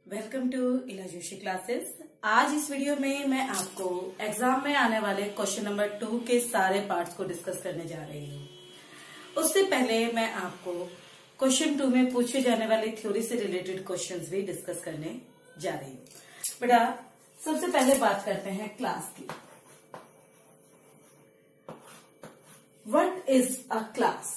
Welcome to इला Joshi classes. आज इस वीडियो में मैं आपको एग्जाम में आने वाले क्वेश्चन नंबर 2 के सारे पार्ट्स को डिस्कस करने जा रही हूँ। उससे पहले मैं आपको क्वेश्चन 2 में पूछे जाने वाली थ्योरी से रिलेटेड क्वेश्चंस भी डिस्कस करने जा रही हूँ। बेटा सबसे पहले बात करते हैं क्लास की। What is a class?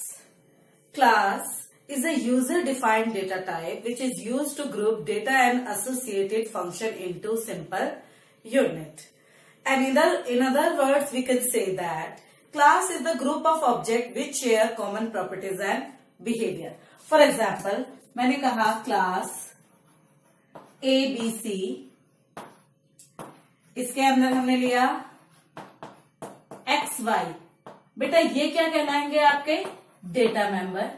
Class is a user-defined data type which is used to group data and associated function into simple unit. And in other words, we can say that class is the group of objects which share common properties and behavior. For example, मैंने कहा class ABC, इसके अंदर हमने लिया XY। बेटा ये क्या कहलाएंगे आपके डेटा मेंबर,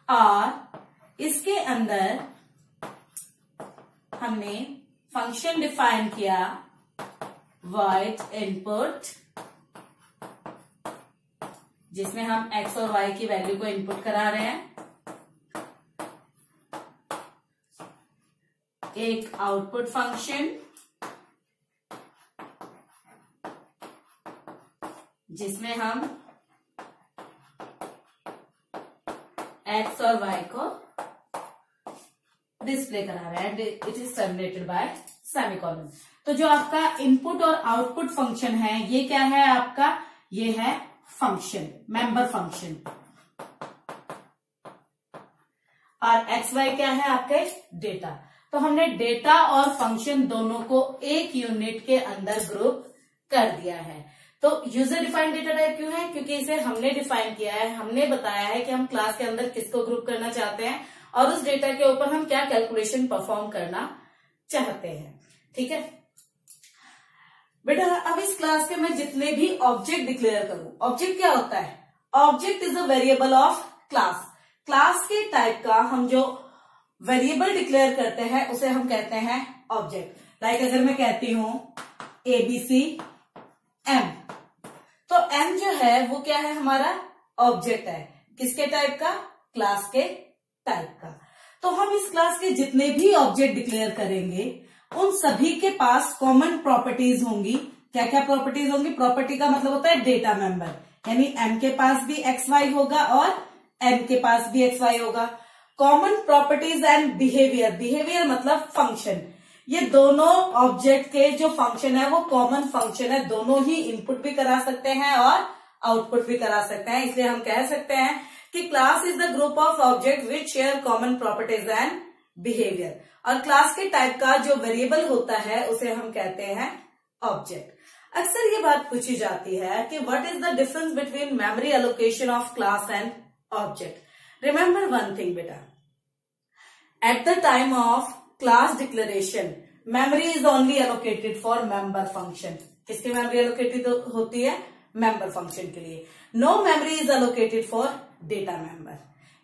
और इसके अंदर हमने फंक्शन डिफाइन किया void इनपुट, जिसमें हम x और y की वैल्यू को इनपुट करा रहे हैं, एक आउटपुट फंक्शन जिसमें हम x और y को डिस्प्ले करा रहे हैं। It is terminated bye semicolon. तो जो आपका इनपुट और आउटपुट फंक्शन है ये क्या है आपका? ये है फंक्शन, मेंबर फंक्शन। और एक्स वाई क्या है आपके? डेटा। तो हमने डेटा और फंक्शन दोनों को एक यूनिट के अंदर ग्रुप कर दिया है। तो यूजर डिफाइंड डेटा टाइप क्यों है? क्योंकि इसे हमने डिफाइन किया है, हमने बताया है कि हम क्लास के अंदर किसको ग्रुप करना चाहते हैं और उस डेटा के ऊपर हम क्या कैलकुलेशन परफॉर्म करना चाहते हैं। ठीक है बेटा, अब इस क्लास के मैं जितने भी ऑब्जेक्ट डिक्लेयर करूं, ऑब्जेक्ट क्या होता है? Object is a variable of class. Class के टाइप का हम जो वेरिएबल डिक्लेयर करते हैं उसे हम कहते हैं ऑब्जेक्ट। लाइक अगर मैं कहती हूं ABC M, तो M जो है वो क्या है? हमारा ऑब्जेक्ट है। किसके टाइप का? क्लास के टाइप का। तो हम इस क्लास के जितने भी ऑब्जेक्ट डिक्लेयर करेंगे उन सभी के पास कॉमन प्रॉपर्टीज होंगी। क्या क्या प्रॉपर्टीज होंगी? प्रॉपर्टी का मतलब होता है डेटा मेंबर, यानी M के पास भी XY होगा और M के पास भी XY होगा। Common properties and behaviour, behaviour मतलब फंक्शन। ये दोनों ऑब्जेक्ट के जो फंक्शन है वो कॉमन फंक्शन है, दोनों ही इनपुट भी करा सकते हैं और आउटपुट भी करा सकते हैं। इसलिए हम कह सकते हैं कि class is the group of object which share common properties and behaviour. और क्लास के टाइप का जो वेरिएबल होता है उसे हम कहते हैं ऑब्जेक्ट। अक्सर ये बात पूछी जाती है कि what is the difference between memory allocation of class and object. Remember one thing बेटा, at the time of class declaration memory is only allocated for member function. किसकी मेमोरी एलोकेटेड होती है? मेंबर फंक्शन के लिए। No memory is allocated for data member.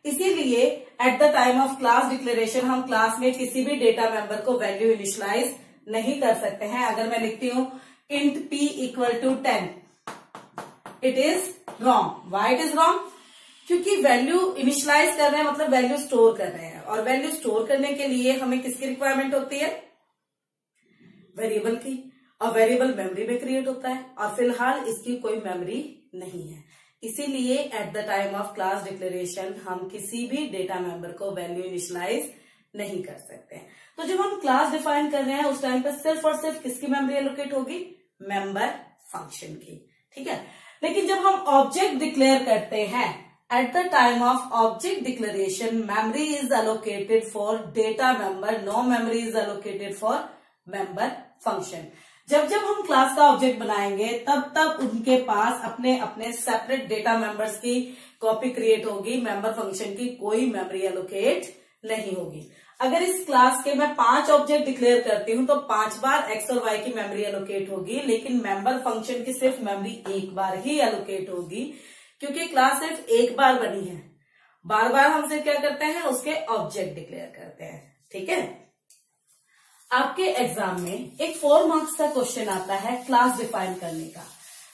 इसीलिए at the time of class declaration हम class में किसी भी डेटा मेंबर को वैल्यू इनिशियलाइज नहीं कर सकते हैं। अगर मैं लिखती हूं int p equal to 10, it is wrong. Why it is wrong? क्योंकि वैल्यू इनिशियलाइज कर रहे हैं मतलब वैल्यू स्टोर कर रहे हैं, और वैल्यू स्टोर करने के लिए हमें किसकी रिक्वायरमेंट होती है? वेरिएबल की। और वेरिएबल मेमोरी में क्रिएट होता है और फिलहाल इसकी कोई मेमोरी नहीं है। इसीलिए at the time of class declaration हम किसी भी डेटा मेंबर को वैल्यू इनिशियलाइज नहीं कर सकते हैं। तो जब हम क्लास डिफाइन कर रहे हैं उस टाइम पर सिर्फ और सिर्फ किसकी मेमोरी एलोकेट होगी? मेंबर फंक्शन की। ठीक है, लेकिन जब हम ऑब्जेक्ट डिक्लेयर करते हैं at the time of object declaration memory is allocated for data member, no memory is allocated for member function। जब जब हम क्लास का ऑब्जेक्ट बनाएंगे तब तब उनके पास अपने अपने सेपरेट डेटा मेंबर्स की कॉपी क्रिएट होगी, मेंबर फंक्शन की कोई मेमोरी एलोकेट नहीं होगी। अगर इस क्लास के मैं 5 ऑब्जेक्ट डिक्लेयर करती हूं तो 5 बार x और y की मेमोरी एलोकेट होगी, लेकिन मेंबर फंक्शन की सिर्फ मेमोरी एक बार ही एलोकेट होगी, क्योंकि क्लास सिर्फ एक बार बनी है। बार बार हम सिर्फ क्या करते हैं? उसके ऑब्जेक्ट डिक्लेयर करते हैं। ठीक है, आपके एग्जाम में एक 4 मार्क्स का क्वेश्चन आता है क्लास डिफाइन करने का।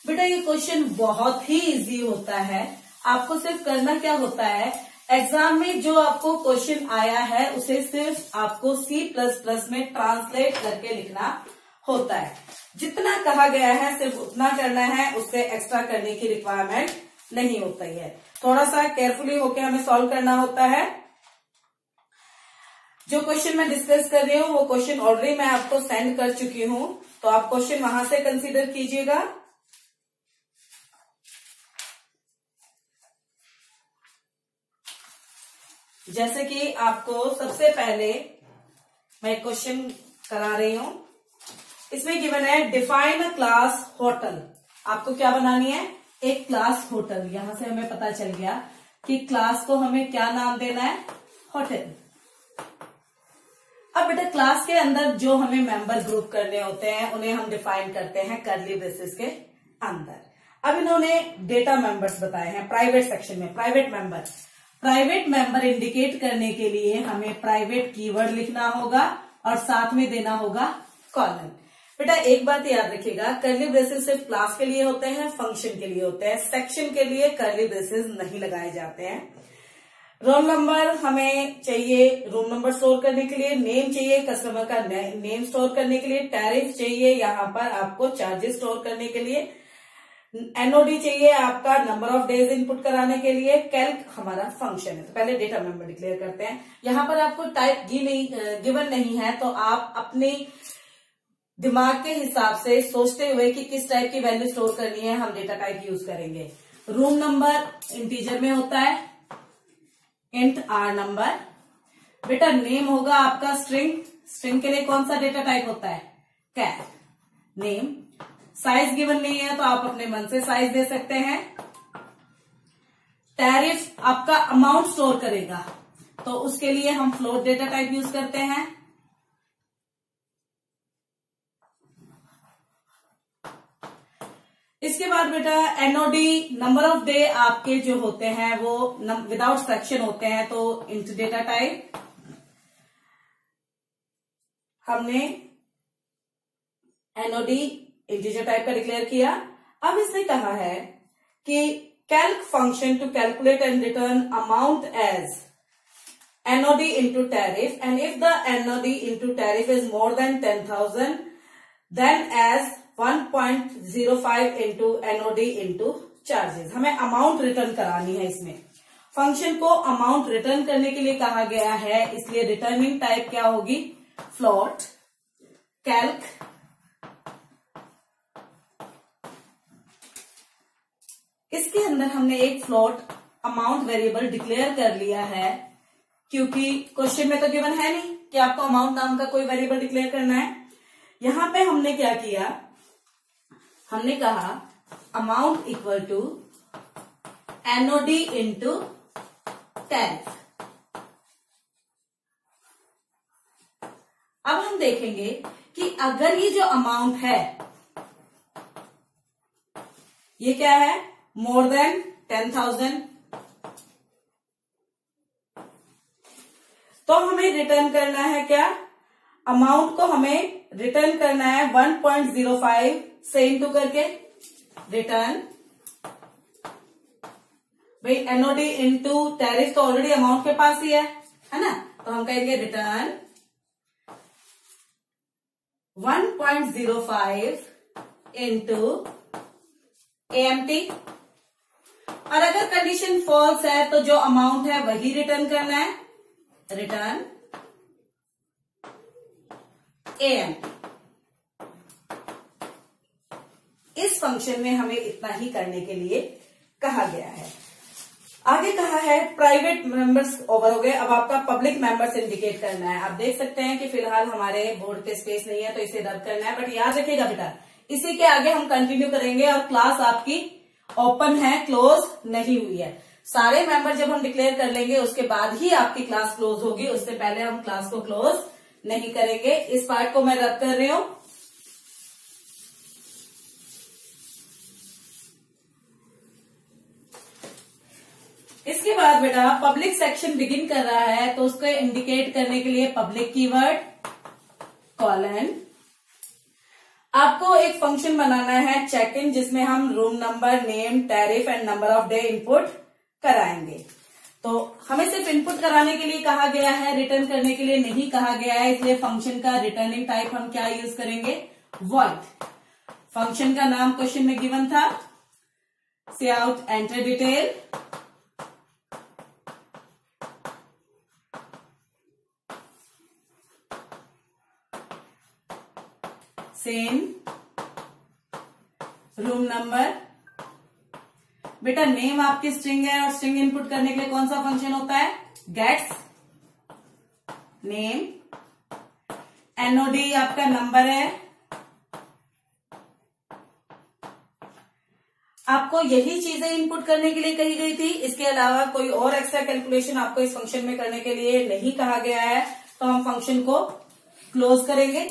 बेटा ये क्वेश्चन बहुत ही इजी होता है। आपको सिर्फ करना क्या होता है एग्जाम में जो आपको क्वेश्चन आया है उसे सिर्फ आपको C++ में ट्रांसलेट करके लिखना होता है। जितना कहा गया है सिर्फ उतना करना है, उससे एक्स्ट्रा करने की रिक्वायरमेंट नहीं होती है। थोड़ा सा केयरफुली होकर हमें सॉल्व करना होता है। जो क्वेश्चन मैं डिस्कस कर रही हूँ वो क्वेश्चन ऑलरेडी मैं आपको सेंड कर चुकी हूँ, तो आप क्वेश्चन वहां से कंसीडर कीजिएगा। जैसे कि आपको सबसे पहले मैं क्वेश्चन करा रही हूं, इसमें गिवन है डिफाइन अ क्लास होटल। आपको क्या बनानी है? एक क्लास होटल। यहां से हमें पता चल गया कि क्लास को हमें क्या नाम देना है? होटल। अब बेटा क्लास के अंदर जो हमें मेंबर ग्रुप करने होते हैं उन्हें हम डिफाइन करते हैं कर्ली ब्रेसेस के अंदर। अब इन्होंने डेटा मेंबर्स बताए हैं प्राइवेट सेक्शन में। प्राइवेट मेंबर इंडिकेट करने के लिए हमें प्राइवेट कीवर्ड लिखना होगा और साथ में देना होगा कॉलन। बेटा एक बात याद रखिएगा, कर्ली ब्रेसेस सिर्फ क्लास के लिए होते हैं, फंक्शन के लिए होते हैं, सेक्शन के लिए कर्ली ब्रेसेस नहीं लगाए जाते हैं। रोल नंबर हमें चाहिए रूम नंबर स्टोर करने के लिए, नेम चाहिए कस्टमर का नेम स्टोर करने के लिए, टैरिफ चाहिए यहाँ पर आपको चार्जेस स्टोर करने के लिए, एनओडी चाहिए आपका नंबर ऑफ डेज इनपुट कराने के लिए, कैल्क हमारा फंक्शन है। तो पहले डेटा मेंबर डिक्लेयर करते हैं। यहाँ पर आपको टाइप गिवन नहीं है, तो आप अपने दिमाग के हिसाब से सोचते हुए कि किस टाइप की वैल्यू स्टोर करनी है हम डेटा टाइप यूज करेंगे। रूम नंबर इंटीजर में होता है, इंट आर नंबर। बेटा नेम होगा आपका स्ट्रिंग के लिए कौन सा डेटा टाइप होता है? कैर नेम। साइज गिवन नहीं है तो आप अपने मन से साइज दे सकते हैं। टैरिफ आपका अमाउंट स्टोर करेगा, तो उसके लिए हम फ्लोट डेटा टाइप यूज करते हैं। इसके बाद बेटा एनओडी नंबर ऑफ डे आपके जो होते हैं वो विदाउट सेक्शन होते हैं, तो इंट डेटा टाइप हमने एनओडी इंटीजर टाइप का डिक्लेयर किया। अब इसने कहा है कि calc function to calculate and return amount as NOD into tariff, and if the NOD into tariff is more than 10,000 then as 1.05 into NOD into charges. हमें amount return करानी है। इसमें फंक्शन को अमाउंट रिटर्न करने के लिए कहा गया है, इसलिए रिटर्निंग टाइप क्या होगी? फ्लोट कैल्क इसके अंदर हमने एक फ्लोट अमाउंट वेरिएबल डिक्लेयर कर लिया है, क्योंकि क्वेश्चन में तो गिवन है नहीं कि आपको अमाउंट नाम का कोई वेरिएबल डिक्लेयर करना है। यहां पे हमने क्या किया? हमने कहा amount equal to NOD into tariff. अब हम देखेंगे कि अगर ये जो अमाउंट है ये क्या है? मोर देन 10,000, तो हमें रिटर्न करना है क्या? अमाउंट को हमें रिटर्न करना है 1.05 से इंटू करके रिटर्न। भाई एनओडी इंटू टैरिफ तो ऑलरेडी अमाउंट के पास ही है ना, तो हम कहेंगे रिटर्न 1.05 इंटू एएमटी। और अगर कंडीशन फॉल्स है तो जो अमाउंट है वही रिटर्न करना है, रिटर्न एएमटी। इस फंक्शन में हमें इतना ही करने के लिए कहा गया है। आगे कहा है प्राइवेट मेंबर्स ओवर हो गए, अब आपका पब्लिक मेंबर्स इंडिकेट करना है। आप देख सकते हैं कि फिलहाल हमारे बोर्ड पे स्पेस नहीं है तो इसे रद्द करना है, बट याद रखिएगा बेटा इसी के आगे हम कंटिन्यू करेंगे और क्लास आपकी ओपन है, क्लोज नहीं हुई है। सारे मेंबर जब हम डिक्लेयर कर लेंगे उसके बाद ही आपकी क्लास क्लोज होगी, उससे पहले हम क्लास को क्लोज नहीं करेंगे। इस पार्ट को मैं रद्द कर रही हूं। इसके बाद बेटा पब्लिक सेक्शन बिगिन कर रहा है, तो उसको इंडिकेट करने के लिए पब्लिक कीवर्ड कॉलन। आपको एक फंक्शन बनाना है चेक इन, जिसमें हम room number, name, tariff and number of day input कराएंगे। तो हमें सिर्फ इनपुट कराने के लिए कहा गया है, रिटर्न करने के लिए नहीं कहा गया है, इसलिए फंक्शन का रिटर्निंग टाइप हम क्या यूज करेंगे, वॉइड। फंक्शन का नाम क्वेश्चन में गिवन था, से out enter detail, same room number. बेटा नेम आपकी स्ट्रिंग है और स्ट्रिंग इनपुट करने के लिए कौन सा फंक्शन होता है, गेट्स नेम। एनओडी आपका नंबर है। आपको यही चीजें इनपुट करने के लिए कही गई थी, इसके अलावा कोई और एक्स्ट्रा कैलकुलेशन आपको इस फंक्शन में करने के लिए नहीं कहा गया है, तो हम फंक्शन को क्लोज करेंगे।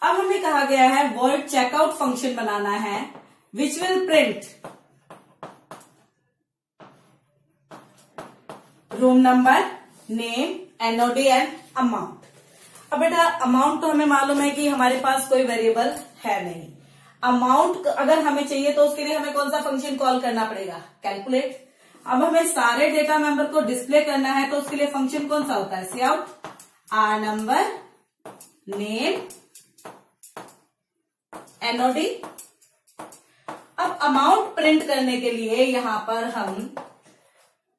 अब हमें कहा गया है वॉइड चेकआउट फंक्शन बनाना है, which will print room number, name, NOD and amount. अब बेटा अमाउंट तो हमें मालूम है कि हमारे पास कोई वेरिएबल है नहीं। अमाउंट अगर हमें चाहिए तो उसके लिए हमें कौन सा फंक्शन कॉल करना पड़ेगा, कैलकुलेट। अब हमें सारे डेटा मेंबर को डिस्प्ले करना है तो उसके लिए फंक्शन कौन सा होता है, c out r number, name, एनओडी। अब अमाउंट प्रिंट करने के लिए यहां पर हम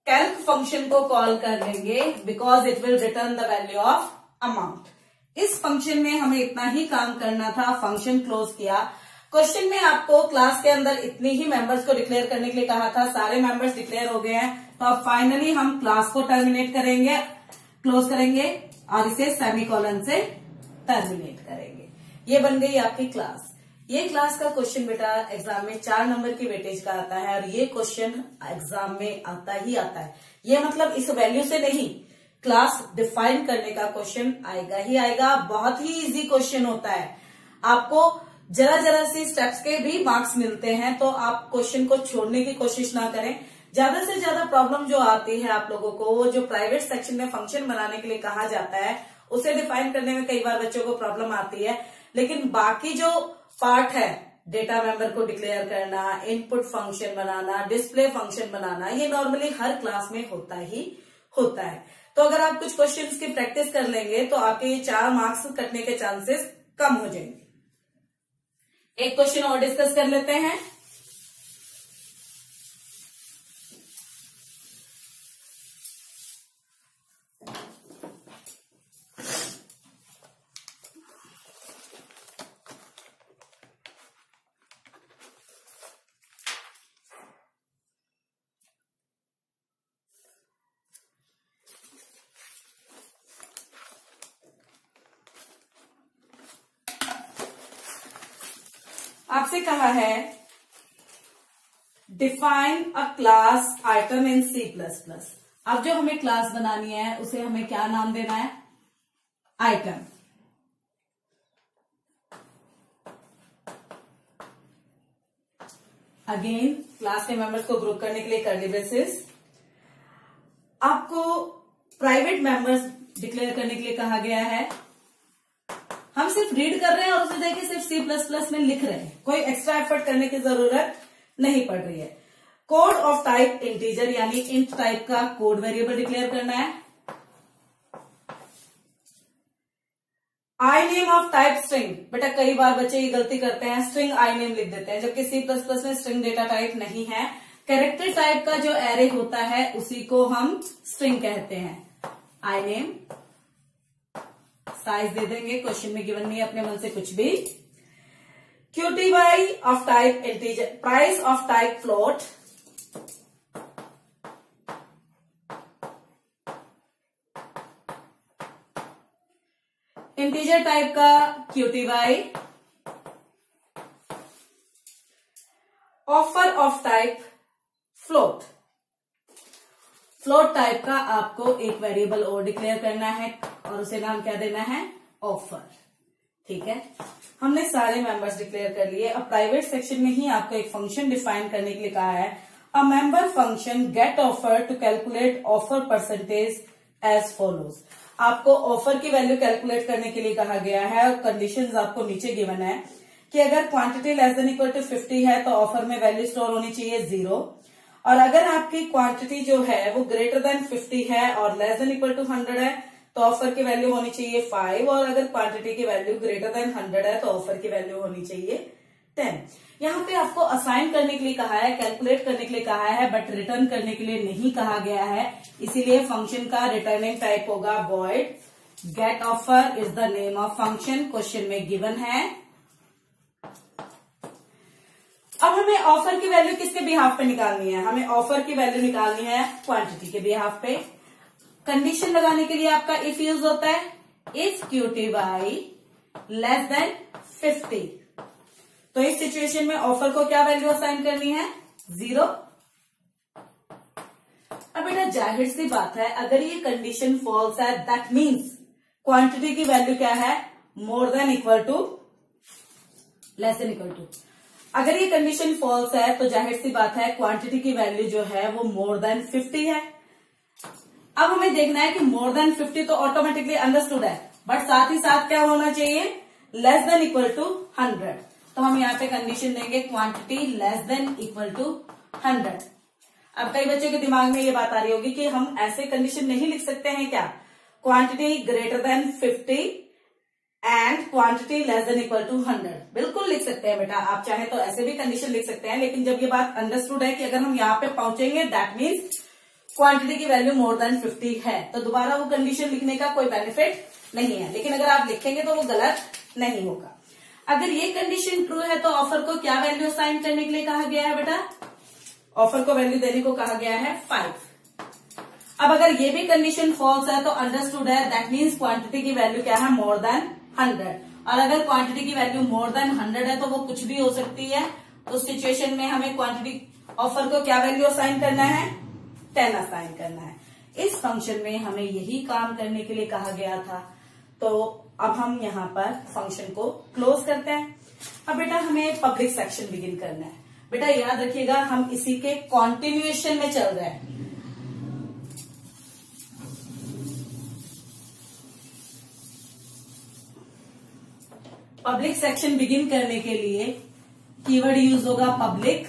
कैल्क फंक्शन को कॉल कर लेंगे, because it will return the value of amount. इस फंक्शन में हमें इतना ही काम करना था, फंक्शन क्लोज किया। क्वेश्चन में आपको क्लास के अंदर इतनी ही मेंबर्स को डिक्लेयर करने के लिए कहा था, सारे मेंबर्स डिक्लेयर हो गए हैं, तो अब फाइनली हम क्लास को टर्मिनेट करेंगे, क्लोज करेंगे और इसे सेमीकोलन से टर्मिनेट करेंगे। ये बन गई आपकी क्लास। ये क्लास का क्वेश्चन बेटा एग्जाम में 4 नंबर की वेटेज का आता है और ये क्वेश्चन एग्जाम में आता ही आता है। ये मतलब इस वैल्यू से नहीं, क्लास डिफाइन करने का क्वेश्चन आएगा ही आएगा। बहुत ही इजी क्वेश्चन होता है, आपको जरा जरा सी स्टेप्स के भी मार्क्स मिलते हैं, तो आप क्वेश्चन को छोड़ने की कोशिश ना करें। ज्यादा से ज्यादा प्रॉब्लम जो आती है आप लोगों को, वो जो प्राइवेट सेक्शन में फंक्शन बनाने के लिए कहा जाता है उसे डिफाइन करने में कई बार बच्चों को प्रॉब्लम आती है, लेकिन बाकी जो पार्ट है, डेटा मेंबर को डिक्लेयर करना, इनपुट फंक्शन बनाना, डिस्प्ले फंक्शन बनाना, ये नॉर्मली हर क्लास में होता ही होता है। तो अगर आप कुछ क्वेश्चंस की प्रैक्टिस कर लेंगे तो आपके ये 4 मार्क्स कटने के चांसेस कम हो जाएंगे। एक क्वेश्चन और डिस्कस कर लेते हैं। आपसे कहा है define a class item in C++। अब जो हमें क्लास बनानी है उसे हमें क्या नाम देना है, आइटम। अगेन क्लास के मेंबर्स को ग्रुप करने के लिए कर्ली ब्रेसेस। आपको प्राइवेट मेंबर्स डिक्लेयर करने के लिए कहा गया है। हम सिर्फ रीड कर रहे हैं और उसे देखिए सिर्फ C++ में लिख रहे हैं, कोई एक्स्ट्रा एफर्ट करने की जरूरत नहीं पड़ रही है। कोड ऑफ टाइप इंटीजर यानी इंट टाइप का कोड वेरिएबल डिक्लेयर करना है। I name of type string, बेटा कई बार बच्चे ये गलती करते हैं, स्ट्रिंग आई नेम लिख देते हैं, जबकि C++ में स्ट्रिंग डेटा टाइप नहीं है। कैरेक्टर टाइप का जो एरे होता है उसी को हम स्ट्रिंग कहते हैं। आई नेम, साइज दे देंगे, क्वेश्चन में गिवन नहीं है, अपने मन से कुछ भी। QTY of type integer, price of type float, integer type का QTY, offer of type float. Float type का आपको एक वेरिएबल और डिक्लेयर करना है और उसे नाम क्या देना है, ऑफर। ठीक है, हमने सारे मेंबर्स डिक्लेयर कर लिए। अब प्राइवेट सेक्शन में ही आपको एक फंक्शन डिफाइन करने के लिए कहा है, a member function get offer to calculate offer percentage as follows. आपको ऑफर की वैल्यू कैलकुलेट करने के लिए कहा गया है और कंडीशंस आपको नीचे गिवन है कि अगर quantity less than equal to 50 है तो ऑफर में वैल्यू स्टोर होनी चाहिए 0, और अगर आपकी क्वांटिटी जो है वो ग्रेटर देन 50 है और लेस देन इक्वल टू 100 है तो ऑफर की वैल्यू होनी चाहिए 5, और अगर क्वांटिटी की वैल्यू ग्रेटर देन 100 है तो ऑफर की वैल्यू होनी चाहिए 10। यहाँ पे आपको असाइन करने के लिए कहा है, कैलकुलेट करने के लिए कहा है, बट रिटर्न करने के लिए नहीं कहा गया है, इसीलिए फंक्शन का रिटर्निंग टाइप होगा void get offer is the name of function, question में गिवन है। अब हमें ऑफर की वैल्यू किसके बिहाफ पे निकालनी है? हमें ऑफर की वैल्यू निकालनी है क्वांटिटी के बिहाफ पे। कंडीशन लगाने के लिए आपका इफ यूज होता है, इफ QTY लेस देन 50। तो इस सिचुएशन में ऑफर को क्या वैल्यू असाइन करनी है? 0। अब बेटा जाहिर सी बात है, अगर ये कंडीशन फॉल्स है दैट मीन्स क्वांटिटी की वैल्यू क्या है? More than equal to less than equal to. अगर ये कंडीशन फॉल्स है तो जाहिर सी बात है क्वांटिटी की वैल्यू जो है वो मोर देन 50 है। अब हमें देखना है कि मोर देन 50 तो ऑटोमेटिकली अंडरस्टूड है, बट साथ ही साथ क्या होना चाहिए? Less than equal to 100। तो हम यहाँ पे कंडीशन देंगे quantity less than equal to 100। अब कई बच्चों के दिमाग में ये बात आ रही होगी कि हम ऐसे कंडीशन नहीं लिख सकते हैं क्या? Quantity greater than 50 and quantity less than equal to 100। बिल्कुल लिख सकते हैं बेटा, आप चाहे तो ऐसे भी कंडीशन लिख सकते हैं, लेकिन जब ये बात अंडरस्टूड है कि अगर हम यहाँ पे पहुंचेंगे दैट मीन्स क्वांटिटी की वैल्यू मोर देन 50 है, तो दोबारा वो कंडीशन लिखने का कोई बेनिफिट नहीं है। लेकिन अगर आप लिखेंगे तो वो गलत नहीं होगा। अगर ये कंडीशन ट्रू है तो ऑफर को क्या वैल्यू असाइन करने के लिए कहा गया है बेटा? ऑफर को वैल्यू देने को कहा गया है 5। अब अगर ये भी कंडीशन फॉल्स है तो अंडरस्टूड है दैट मीन्स क्वांटिटी की वैल्यू क्या है? More then 100। और अगर क्वांटिटी की वैल्यू मोर देन 100 है तो वो कुछ भी हो सकती है। उस सिचुएशन में हमें क्वांटिटी ऑफर को क्या वैल्यू असाइन करना है? 10 असाइन करना है। इस फंक्शन में हमें यही काम करने के लिए कहा गया था। तो अब हम यहाँ पर फंक्शन को क्लोज करते हैं। अब बेटा हमें पब्लिक सेक्शन बिगिन करना है। बेटा याद रखिएगा हम इसी के कॉन्टिन्यूएशन में चल रहे हैं। पब्लिक सेक्शन बिगिन करने के लिए कीवर्ड यूज होगा पब्लिक।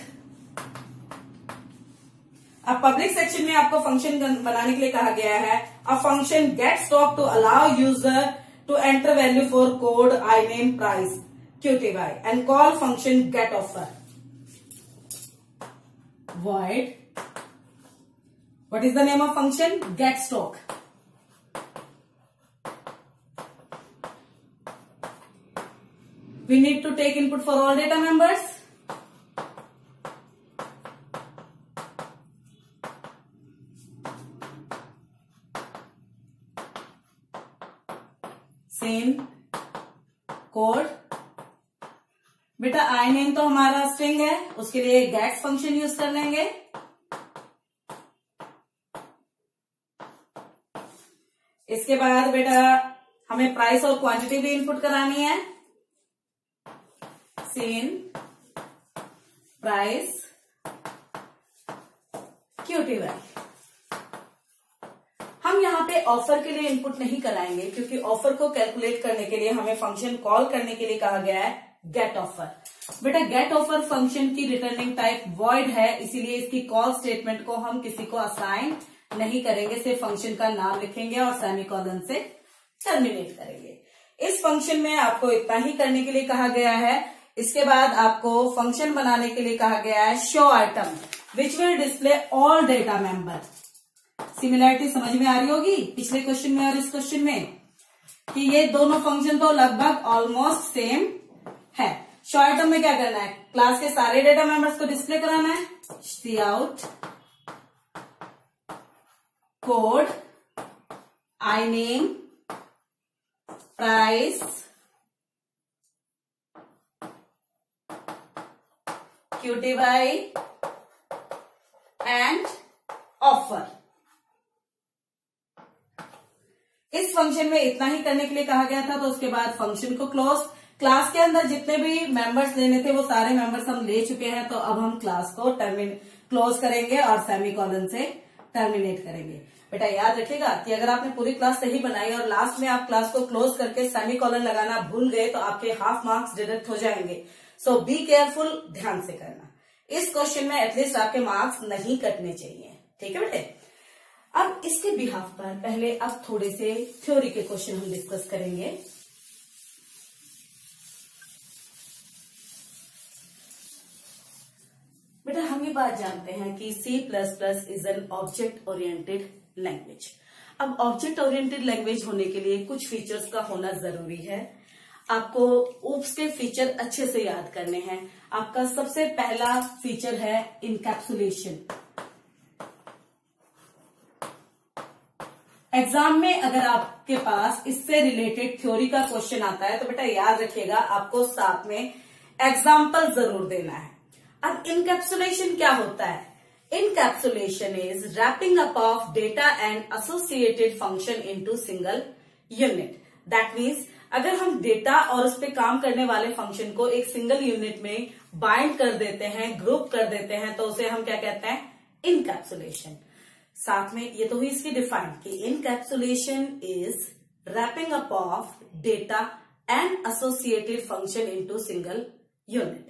अब पब्लिक सेक्शन में आपको फंक्शन बनाने के लिए कहा गया है a function get stop to allow user to enter value for code I name price QTY and call function get offer void what is the name of function? Get stock। We need to take input for all data members। Same code. बेटा I name तो हमारा string है, उसके लिए gate function use कर लेंगे। इसके बाद बेटा हमें प्राइस और क्वांटिटी भी इनपुट करानी है। Same price QTY। हम यहाँ पे ऑफर के लिए इनपुट नहीं कराएंगे क्योंकि ऑफर को कैलकुलेट करने के लिए हमें फंक्शन कॉल करने के लिए कहा गया है गेट ऑफर। बेटा गेट ऑफर फंक्शन की रिटर्निंग टाइप वॉइड है, इसीलिए इसकी कॉल स्टेटमेंट को हम किसी को असाइन नहीं करेंगे, सिर्फ फंक्शन का नाम लिखेंगे और सेमीकोलन से टर्मिनेट करेंगे। इस फंक्शन में आपको इतना ही करने के लिए कहा गया है। इसके बाद आपको फंक्शन बनाने के लिए कहा गया है show item which will display all data member. Similarity समझ में आ रही होगी पिछले क्वेश्चन में और इस क्वेश्चन में कि ये दोनों फंक्शन तो लगभग ऑलमोस्ट सेम है। शो आइटम में क्या करना है? क्लास के सारे डेटा मेंबर्स को डिस्प्ले कराना है। C out code I name price QTY and offer. इस फंक्शन में इतना ही करने के लिए कहा गया था। तो उसके बाद फंक्शन को क्लोज। क्लास के अंदर जितने भी मेंबर्स लेने थे वो सारे मेंबर्स हम ले चुके हैं, तो अब हम क्लास को क्लोज करेंगे और सेमीकोलन से टर्मिनेट करेंगे। बेटा याद रखिएगा कि अगर आपने पूरी क्लास सही बनाई और लास्ट में आप क्लास को क्लोज करके सेमीकोलन लगाना भूल गए तो आपके हाफ मार्क्स डिडक्ट हो जाएंगे। सो बी केयरफुल, ध्यान से करना। इस क्वेश्चन में एटलीस्ट आपके मार्क्स नहीं कटने चाहिए। ठीक है बेटे। अब इसके बिहाफ पर पहले अब थोड़े से थ्योरी के क्वेश्चन हम डिस्कस करेंगे। बेटा हम ये बात जानते हैं कि C++ is an object oriented language. अब ऑब्जेक्ट ओरिएंटेड लैंग्वेज होने के लिए कुछ फीचर्स का होना जरूरी है। आपको ऊप्स के फीचर अच्छे से याद करने हैं। आपका सबसे पहला फीचर है इनकैप्सुलेशन। एग्जाम में अगर आपके पास इससे रिलेटेड थ्योरी का क्वेश्चन आता है तो बेटा याद रखिएगा आपको साथ में एग्जाम्पल जरूर देना है। अब इनकैप्सुलेशन क्या होता है? Encapsulation is wrapping up of data and associated function into single unit. That means अगर हम डेटा और उस पर काम करने वाले फंक्शन को एक सिंगल यूनिट में बाइंड कर देते हैं, ग्रुप कर देते हैं, तो उसे हम क्या कहते हैं? इनकैप्सुलेशन। साथ में ये तो हुई इसकी डिफाइन कि encapsulation is wrapping up of data and associated function into single unit.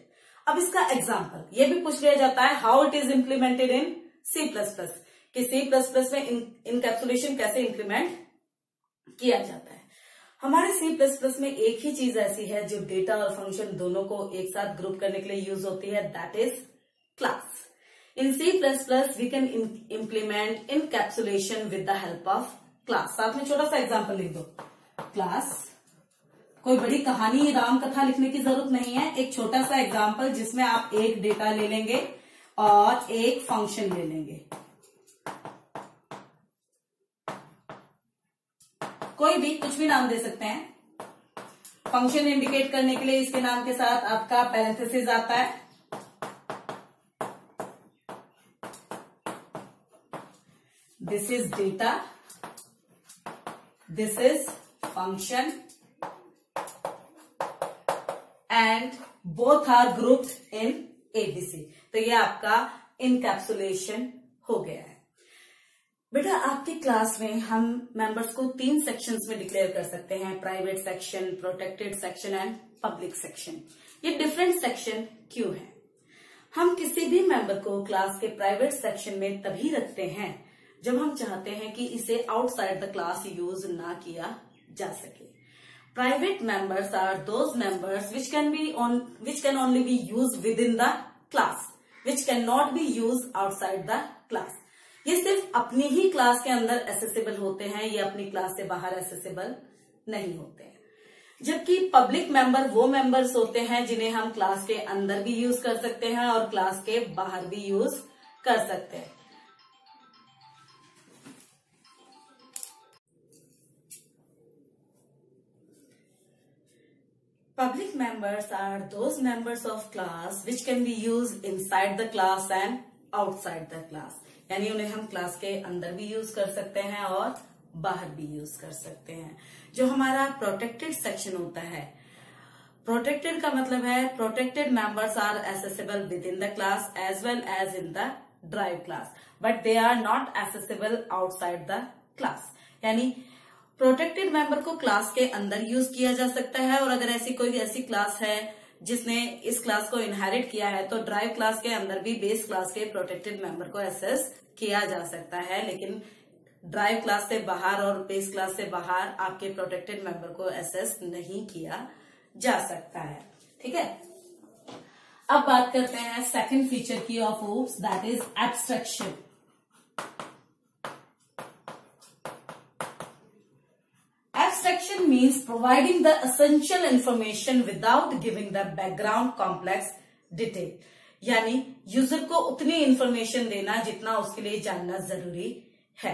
अब इसका एग्जांपल ये भी पूछ लिया जाता है, how it is implemented in C++, कि C++ में इनकैप्सुलेशन कैसे इंप्लीमेंट किया जाता है। हमारे C++ में एक ही चीज ऐसी है जो डेटा और फंक्शन दोनों को एक साथ ग्रुप करने के लिए यूज होती है, that is class. In C++ we can implement encapsulation with the help of class। साथ में छोटा सा एग्जांपल लिख दो, क्लास। कोई बड़ी कहानी राम कथा लिखने की जरूरत नहीं है, एक छोटा सा एग्जांपल जिसमें आप एक डेटा ले लेंगे और एक फंक्शन ले लेंगे। कोई भी कुछ भी नाम दे सकते हैं। फंक्शन इंडिकेट करने के लिए इसके नाम के साथ आपका पैरेंथेसिस आता है। This is data, this is function, and both are grouped in ABC। तो ये आपका इनकैप्सुलेशन हो गया है। बेटा आपकी क्लास में हम मेंबर्स को 3 सेक्शंस में डिक्लेयर कर सकते हैं, private section, protected section and public section. ये डिफरेंट सेक्शन क्यों है? हम किसी भी मेंबर को क्लास के प्राइवेट सेक्शन में तभी रखते हैं जब हम चाहते हैं कि इसे आउटसाइड द क्लास यूज ना किया जा सके। Private members are those members which can only be used within the class, which cannot be used outside the class। ये सिर्फ अपनी ही क्लास के अंदर एसेसिबल होते हैं, ये अपनी क्लास से बाहर एसेसिबल नहीं होते हैं। जबकि पब्लिक मेंबर वो मेंबर्स होते हैं जिन्हें हम क्लास के अंदर भी यूज कर सकते हैं और क्लास के बाहर भी यूज कर सकते हैं। Public members are those members of class which can be used inside the class and outside the class। यानी उन्हें हम क्लास के अंदर भी यूज कर सकते हैं और बाहर भी यूज कर सकते हैं। जो हमारा प्रोटेक्टेड सेक्शन होता है, प्रोटेक्टेड का मतलब है protected members are accessible within the class as well as in the derive class, but they are not accessible outside the class. यानी प्रोटेक्टेड मेंबर को क्लास के अंदर यूज किया जा सकता है, और अगर ऐसी क्लास है जिसने इस क्लास को इनहेरिट किया है तो ड्राइव क्लास के अंदर भी बेस क्लास के प्रोटेक्टेड मेंबर को एक्सेस किया जा सकता है, लेकिन ड्राइव क्लास से बाहर और बेस क्लास से बाहर आपके प्रोटेक्टेड मेंबर को एक्सेस नहीं किया जा सकता है। ठीक है। अब बात करते हैं सेकंड फीचर की of OOPs, that is abstraction. Abstraction means providing the essential information without giving the background complex detail। यानी यूजर को उतनी इंफॉर्मेशन देना जितना उसके लिए जानना जरूरी है,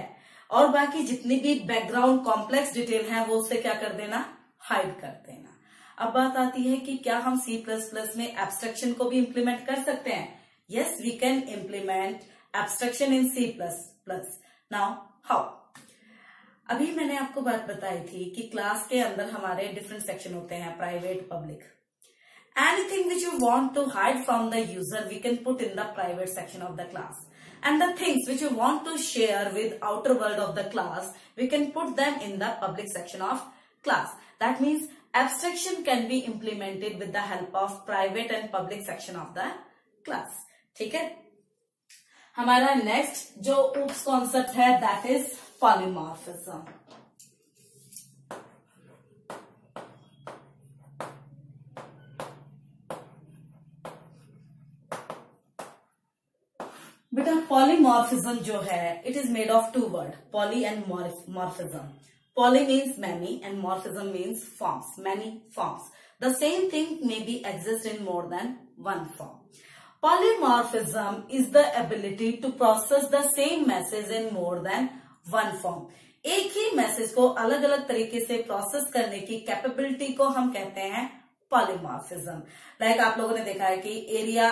और बाकी जितनी भी बैकग्राउंड कॉम्प्लेक्स डिटेल है वो उससे क्या कर देना? हाइड कर देना। अब बात आती है कि क्या हम C++ में एब्स्ट्रैक्शन को भी इम्प्लीमेंट कर सकते हैं? Yes, we can implement abstraction in C++। Now how? अभी मैंने आपको बात बताई थी कि क्लास के अंदर हमारे डिफरेंट सेक्शन होते हैं, private, public. Anything which you want to hide from the user we can put in the private section of the class, and the things which you want to share with outer world of the class we can put them in the public section of class. That means abstraction can be implemented with the help of private and public section of the class। ठीक है। हमारा next जो oops concept है that is polymorphism. बेटा polymorphism जो है it is made of two word, poly and morphism. Poly means many and morphism means forms, many forms. The same thing may be exist in more than one form. Polymorphism is the ability to process the same message in more than one form. एक ही message को अलग अलग तरीके से process करने की capability को हम कहते हैं पॉलीमॉर्फिज्म। लाइक आप लोगों ने देखा है कि एरिया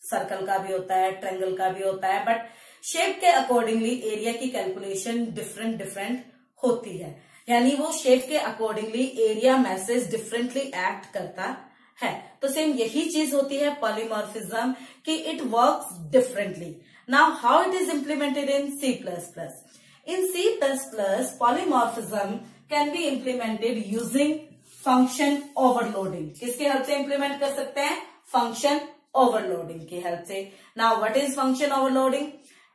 सर्कल का भी होता है, ट्रायंगल का भी होता है, बट शेप के अकॉर्डिंगली एरिया की कैलकुलेशन डिफरेंट डिफरेंट होती है। यानी वो शेप के accordingly area message differently act करता है। तो सेम यही चीज होती है पॉलीमॉर्फिज्म कि it works differently. Now how it is implemented in C++। In C++ polymorphism can be implemented using function overloading. किसके हेल्प से इम्प्लीमेंट कर सकते हैं? फंक्शन ओवरलोडिंग की हेल्प से। Now what is function overloading?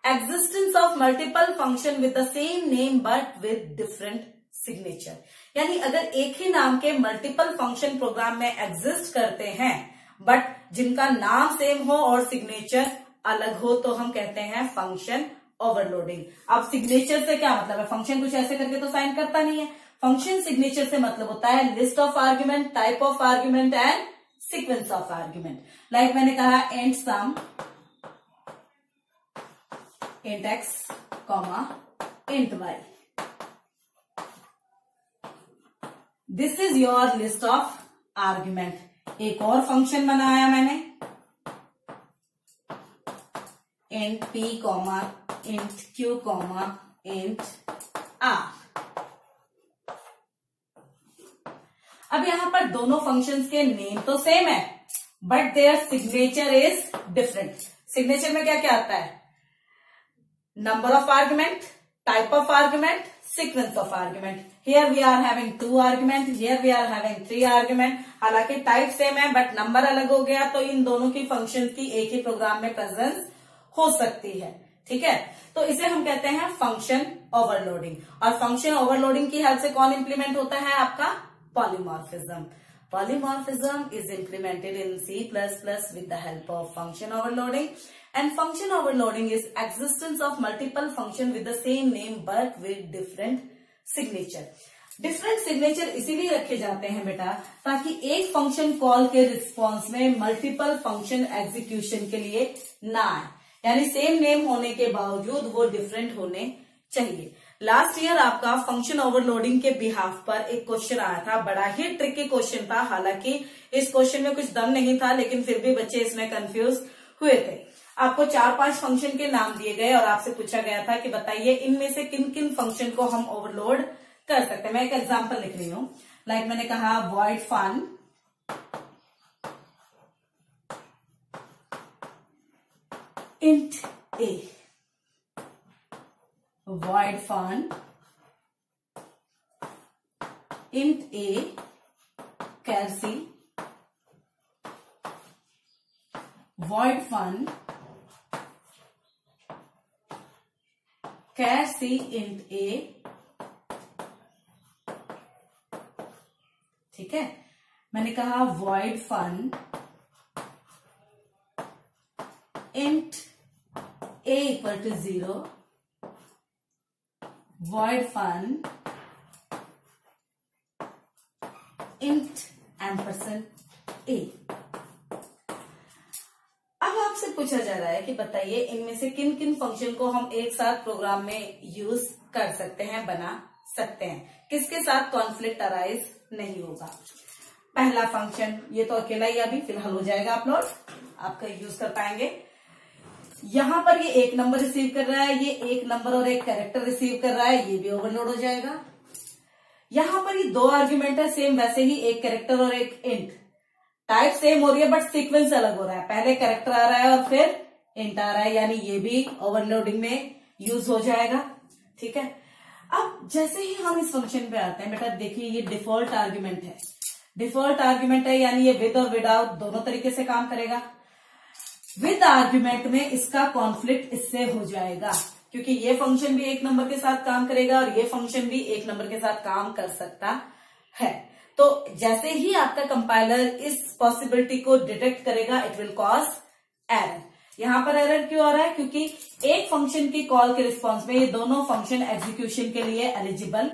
Existence of multiple function with the same name but with different signature. यानी अगर एक ही नाम के मल्टीपल फंक्शन प्रोग्राम में एग्जिस्ट करते हैं बट जिनका नाम सेम हो और सिग्नेचर अलग हो तो हम कहते हैं फंक्शन ओवरलोडिंग। अब सिग्नेचर से क्या मतलब है? फंक्शन कुछ ऐसे करके तो साइन करता नहीं है। फंक्शन सिग्नेचर से मतलब होता है list of argument, type of argument and sequence of argument. Like मैंने कहा int sum, int x, int y. This is your list of argument. एक और फंक्शन बनाया मैंने int p, int q, int r। अब यहां पर दोनों फंक्शंस के नेम तो सेम है but their signature is different. Signature में क्या क्या आता है? Number of argument, type of argument, sequence of argument. Here we are having 2 argument, here we are having 3 argument. हालांकि टाइप सेम है बट नंबर अलग हो गया तो इन दोनों की फंक्शन की एक ही प्रोग्राम में प्रेजेंस हो सकती है। ठीक है, तो इसे हम कहते हैं फंक्शन ओवरलोडिंग। और फंक्शन ओवरलोडिंग की हेल्प से कौन इंप्लीमेंट होता है? आपका polymorphism. Polymorphism is implemented in C++ with the help of function overloading, and function overloading is existence of multiple function with the same name but with different signature. Different signature इसीलिए रखे जाते हैं बेटा ताकि एक फंक्शन कॉल के response में multiple function execution के लिए ना आए। यानी सेम नेम होने के बावजूद वो डिफरेंट होने चाहिए। लास्ट ईयर आपका फंक्शन ओवरलोडिंग के बिहाफ पर एक क्वेश्चन आया था, बड़ा ही ट्रिकी क्वेश्चन था। हालांकि इस क्वेश्चन में कुछ दम नहीं था लेकिन फिर भी बच्चे इसमें कंफ्यूज हुए थे। आपको 4-5 फंक्शन के नाम दिए गए और आपसे पूछा गया था कि बताइए इनमें से किन किन फंक्शन को हम ओवरलोड कर सकते हैं। मैं एक एग्जांपल लिख रही हूं। लाइक मैंने कहा void fun int A, void fun int a char c, void fun char c int a। ठीक है, मैंने कहा void fun int a equal to 0, void fun int ampersand a। अब आपसे पूछा जा रहा है कि बताइए इनमें से किन किन फंक्शन को हम एक साथ प्रोग्राम में यूज कर सकते हैं, बना सकते हैं, किसके साथ कॉन्फ्लिक्ट अराइज नहीं होगा। पहला फंक्शन, ये तो अकेला ही अभी फिलहाल हो जाएगा, अपलोड आपका यूज कर पाएंगे। यहां पर ये एक नंबर रिसीव कर रहा है, ये एक नंबर और एक कैरेक्टर रिसीव कर रहा है, ये भी ओवरलोड हो जाएगा। यहां पर ये 2 आर्ग्यूमेंट है सेम, वैसे ही एक कैरेक्टर और एक इंट। टाइप सेम हो रही है बट सीक्वेंस अलग हो रहा है, पहले कैरेक्टर आ रहा है और फिर इंट आ रहा है, यानी ये भी ओवरलोडिंग में यूज हो जाएगा। ठीक है, अब जैसे ही हम इस फंक्शन पे आते हैं बेटा, देखिए ये डिफॉल्ट आर्ग्यूमेंट है। डिफॉल्ट आर्ग्यूमेंट है यानी ये विद और विदाउट दोनों तरीके से काम करेगा। विद आर्ग्यूमेंट में इसका कॉन्फ्लिक्ट इससे हो जाएगा, क्योंकि ये फंक्शन भी एक नंबर के साथ काम करेगा और ये फंक्शन भी एक नंबर के साथ काम कर सकता है। तो जैसे ही आपका कंपाइलर इस पॉसिबिलिटी को डिटेक्ट करेगा, इट विल कॉज एरर। यहां पर एरर क्यों आ रहा है? क्योंकि एक फंक्शन की कॉल के रिस्पॉन्स में ये दोनों फंक्शन एग्जीक्यूशन के लिए एलिजिबल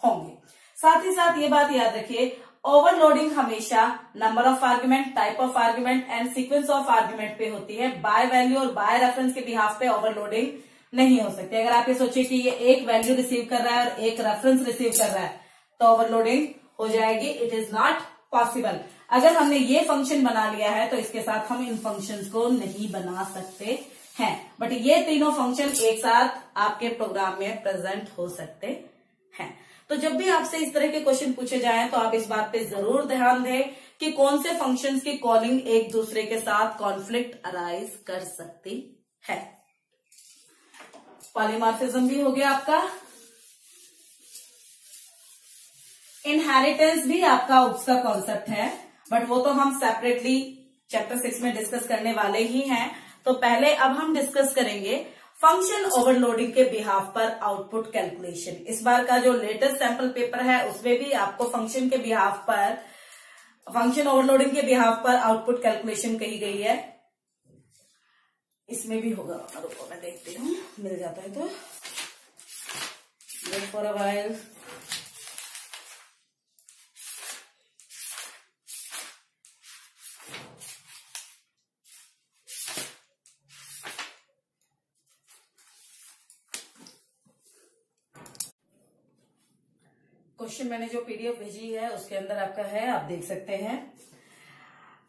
होंगे। साथ ही साथ ये बात याद रखिए, ओवरलोडिंग हमेशा number of argument, type of argument and sequence of argument पे होती है। बाय वैल्यू और बाय रेफरेंस के बिहाफ पे ओवरलोडिंग नहीं हो सकती। अगर आप ये सोचिए कि ये एक वैल्यू रिसीव कर रहा है और एक रेफरेंस रिसीव कर रहा है तो ओवरलोडिंग हो जाएगी। It is not possible. अगर हमने ये फंक्शन बना लिया है तो इसके साथ हम इन फंक्शंस को नहीं बना सकते हैं, बट ये तीनों फंक्शन एक साथ आपके प्रोग्राम में प्रेजेंट हो सकते हैं। तो जब भी आपसे इस तरह के क्वेश्चन पूछे जाएं तो आप इस बात पे जरूर ध्यान दें कि कौन से फंक्शंस की कॉलिंग एक दूसरे के साथ कॉन्फ्लिक्ट अराइज कर सकती है। पॉलीमॉर्फिज्म भी हो गया आपका। इनहेरिटेंस भी आपका UPS का कॉन्सेप्ट है, बट वो तो हम सेपरेटली चैप्टर 6 में डिस्कस करने वाले ही हैं। तो पहले अब हम डिस्कस करेंगे फंक्शन ओवरलोडिंग के बिहाफ पर आउटपुट कैलकुलेशन। इस बार का जो लेटेस्ट सैंपल पेपर है उसमें भी आपको फंक्शन के बिहाफ पर, फंक्शन ओवरलोडिंग के बिहाफ पर आउटपुट कैलकुलेशन कही गई है। इसमें भी होगा, रुको मैं देखती हूँ मिल जाता है तो। Wait for a while. Question मैंने जो पीडीएफ भेजी है उसके अंदर आपका है, आप देख सकते हैं।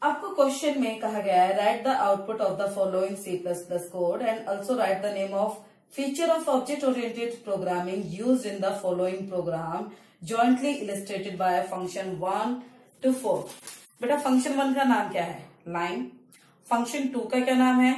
आपको क्वेश्चन में कहा गया है right the output of the following C++ code and also right the name of feature of object oriented programming used in the following programme jointly illustrated bye function 1 to 4। बेटा फंक्शन 1 का नाम क्या है? Line. Function 2 का क्या नाम है?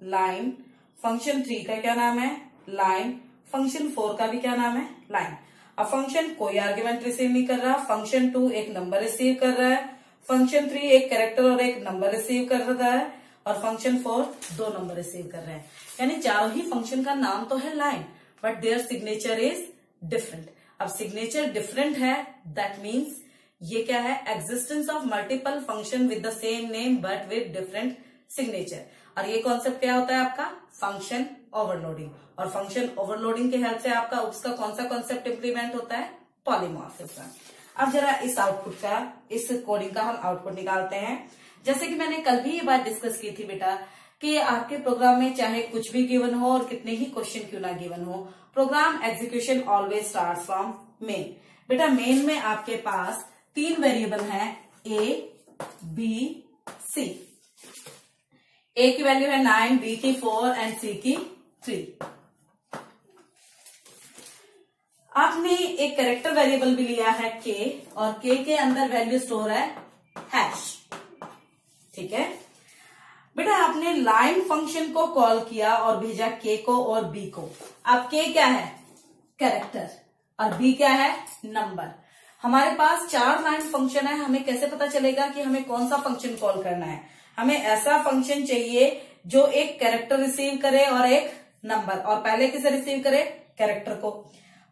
Line. Function 3 का क्या नाम है? लाइन। फंक्शन 4 का भी क्या नाम है? लाइन। अब फंक्शन कोई आर्ग्यूमेंट रिसीव नहीं कर रहा, फंक्शन 2 एक नंबर रिसीव कर रहा है, फंक्शन 3 एक कैरेक्टर और एक नंबर रिसीव कर रहा है, और फंक्शन 4 2 नंबर रिसीव कर रहे हैं। यानी चारों ही फंक्शन का नाम तो है line, but their signature is different. अब सिग्नेचर डिफरेंट है, दैट मीन्स ये क्या है? Existence of multiple function with the same name but with different signature. और ये कॉन्सेप्ट क्या होता है आपका? Function overloading. और फंक्शन ओवरलोडिंग के हेल्प से आपका उसका कौन सा कॉन्सेप्ट इंप्लीमेंट होता है? पॉलीमॉर्फिज्म। अब जरा इस आउटपुट का, इस कोडिंग का हम आउटपुट निकालते हैं। जैसे कि मैंने कल भी ये बात डिस्कस की थी बेटा कि आपके प्रोग्राम में चाहे कुछ भी गिवन हो और कितने ही क्वेश्चन क्यों ना गिवन हो, program execution always starts from main. बेटा मेन में आपके पास 3 वेरिएबल हैं, ए, बी, सी। ए की वैल्यू है 9, बी की 4 एंड सी की 3। आपने एक कैरेक्टर वेरिएबल भी लिया है के, और के अंदर वैल्यू स्टोर है हैश। ठीक है बेटा, आपने लाइन फंक्शन को कॉल किया और भेजा के को और बी को। अब के क्या है? कैरेक्टर, और बी क्या है? नंबर। हमारे पास 4 लाइन फंक्शन है, हमें कैसे पता चलेगा कि हमें कौन सा फंक्शन कॉल करना है? हमें ऐसा फंक्शन चाहिए जो एक कैरेक्टर रिसीव करे और एक नंबर, और पहले किसे रिसीव करे? कैरेक्टर को।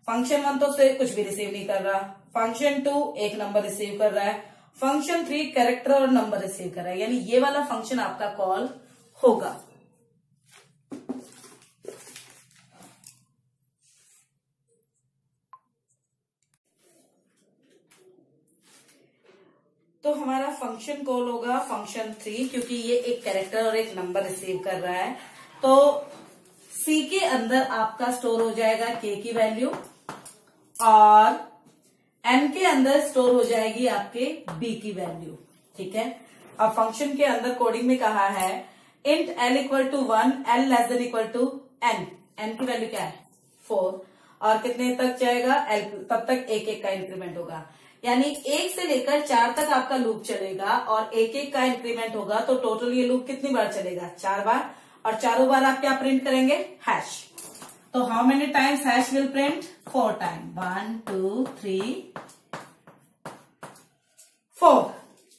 फंक्शन 1 तो से कुछ भी रिसीव नहीं कर रहा, फंक्शन 2 एक नंबर रिसीव कर रहा है, फंक्शन 3 कैरेक्टर और नंबर रिसीव कर रहा है, यानी ये वाला फंक्शन आपका कॉल होगा। तो हमारा फंक्शन कॉल होगा फंक्शन 3, क्योंकि ये एक कैरेक्टर और एक नंबर रिसीव कर रहा है। तो सी के अंदर आपका स्टोर हो जाएगा के की वैल्यू, और एन के अंदर स्टोर हो जाएगी आपके बी की वैल्यू। ठीक है, अब फंक्शन के अंदर कोडिंग में कहा है int L equal to 1, L less than equal to N. N की वैल्यू क्या है? 4, और कितने तक जाएगा? एल, तब तक एक एक का इंक्रीमेंट होगा, यानी 1 से लेकर 4 तक आपका लूप चलेगा और एक एक का इंक्रीमेंट होगा। तो टोटल ये लूप कितनी बार चलेगा? 4 बार, और चारों बार आप क्या प्रिंट करेंगे? हैश। तो how many times hash will print? 4 time, 1 2 3 4।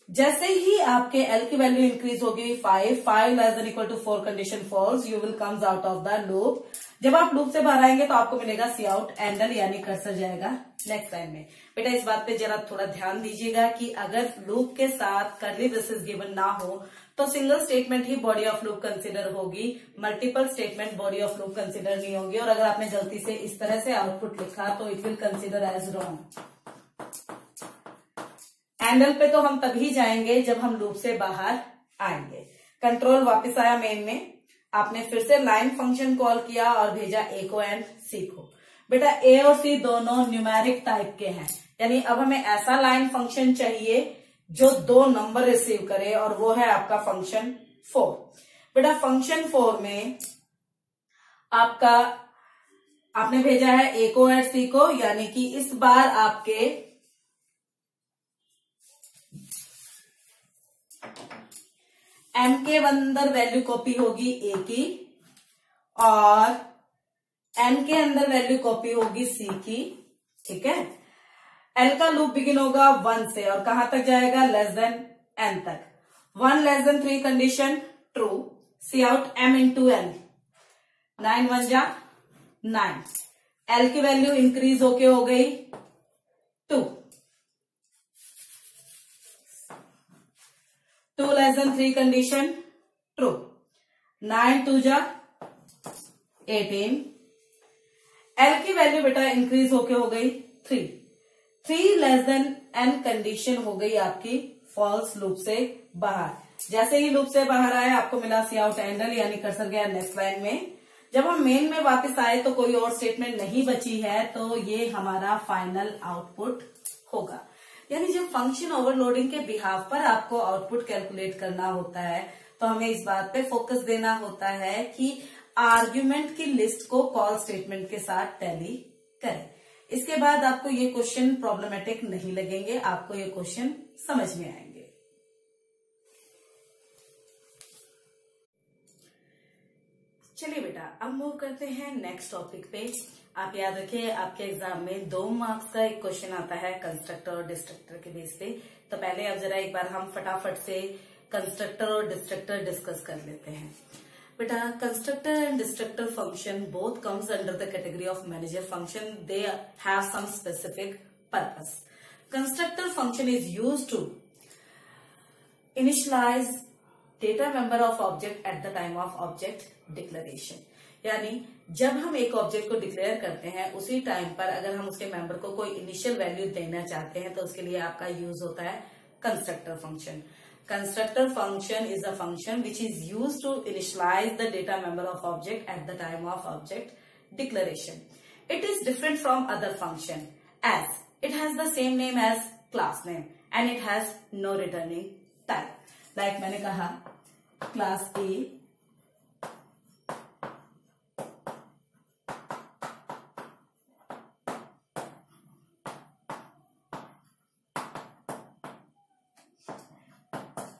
जैसे ही आपके एल की वैल्यू इंक्रीज होगी 5 less than equal to 4 condition false, you will comes out of the loop. जब आप लूप से बाहर आएंगे तो आपको मिलेगा सी आउट एंडल, यानी कर्सर जाएगा नेक्स्ट लाइन में। बेटा इस बात पे जरा थोड़ा ध्यान दीजिएगा कि अगर लूप के साथ कर्ली ब्रेसेस गिवन ना हो तो सिंगल स्टेटमेंट ही बॉडी ऑफ लूप कंसिडर होगी, multiple statement body of loop consider नहीं होगी। और अगर आपने गलती से इस तरह से आउटपुट लिखा तो it will consider as wrong. Endl पे तो हम तभी जाएंगे जब हम लूप से बाहर आएंगे। कंट्रोल वापस आया मेन में, आपने फिर से लाइन फंक्शन कॉल किया और भेजा ए को एंड सी को। बेटा ए और सी दोनों न्यूमेरिक टाइप के हैं, यानी अब हमें ऐसा लाइन फंक्शन चाहिए जो 2 नंबर रिसीव करे, और वो है आपका फंक्शन 4। बेटा फंक्शन 4 में आपने भेजा है ए को एंड सी को, यानी कि इस बार आपके एम के अंदर वैल्यू कॉपी होगी ए की और एन के अंदर वैल्यू कॉपी होगी सी की, ठीक है। एल का लूप बिगिन होगा 1 से और कहां तक जाएगा, लेस देन एन तक। 1 लेस देन 3 कंडीशन ट्रू, सी आउट एम इंटू एल, 9 1 जा 9। एल की वैल्यू इंक्रीज होके हो गई 2, 2 लेस देन 3 कंडीशन ट्रू, 9 2 जा 18। एल की वैल्यू बेटा इंक्रीज होके हो गई 3, 3 लेस देन एन कंडीशन हो गई आपकी फॉल्स लूप से बाहर। जैसे ही लूप से बाहर आए आपको मिला सी आउट एंडल, यानी कर्सर गया नेक्स्ट लाइन में। जब हम मेन में वापस आए तो कोई और स्टेटमेंट नहीं बची है, तो ये हमारा फाइनल आउटपुट होगा। यानी जब फंक्शन ओवरलोडिंग के बिहाफ पर आपको आउटपुट कैलकुलेट करना होता है तो हमें इस बात पे फोकस देना होता है कि आर्ग्यूमेंट की लिस्ट को कॉल स्टेटमेंट के साथ टैली करें। इसके बाद आपको ये क्वेश्चन प्रॉब्लमेटिक नहीं लगेंगे, आपको ये क्वेश्चन समझ में आएंगे। चलिए बेटा अब मूव करते हैं नेक्स्ट टॉपिक पे। आप याद रखिए आपके एग्जाम में 2 मार्क्स का एक क्वेश्चन आता है कंस्ट्रक्टर और डिस्ट्रक्टर के बेस पे। तो पहले अब जरा एक बार हम फटाफट से कंस्ट्रक्टर और डिस्ट्रक्टर डिस्कस कर लेते हैं। बेटा constructor and destructor function both comes under the category of manager function, they have some specific purpose. Constructor function is used to initialize data member of object at the time of object declaration, यानी जब हम एक object को declare करते हैं उसी time पर अगर हम उसके मेंबर को कोई इनिशियल वैल्यू देना चाहते हैं तो उसके लिए आपका यूज होता है constructor function. Constructor function is a function which is used to initialize the data member of object at the time of object declaration. It is different from other function as it has the same name as class name and it has no returning type. Like मैंने कहा class a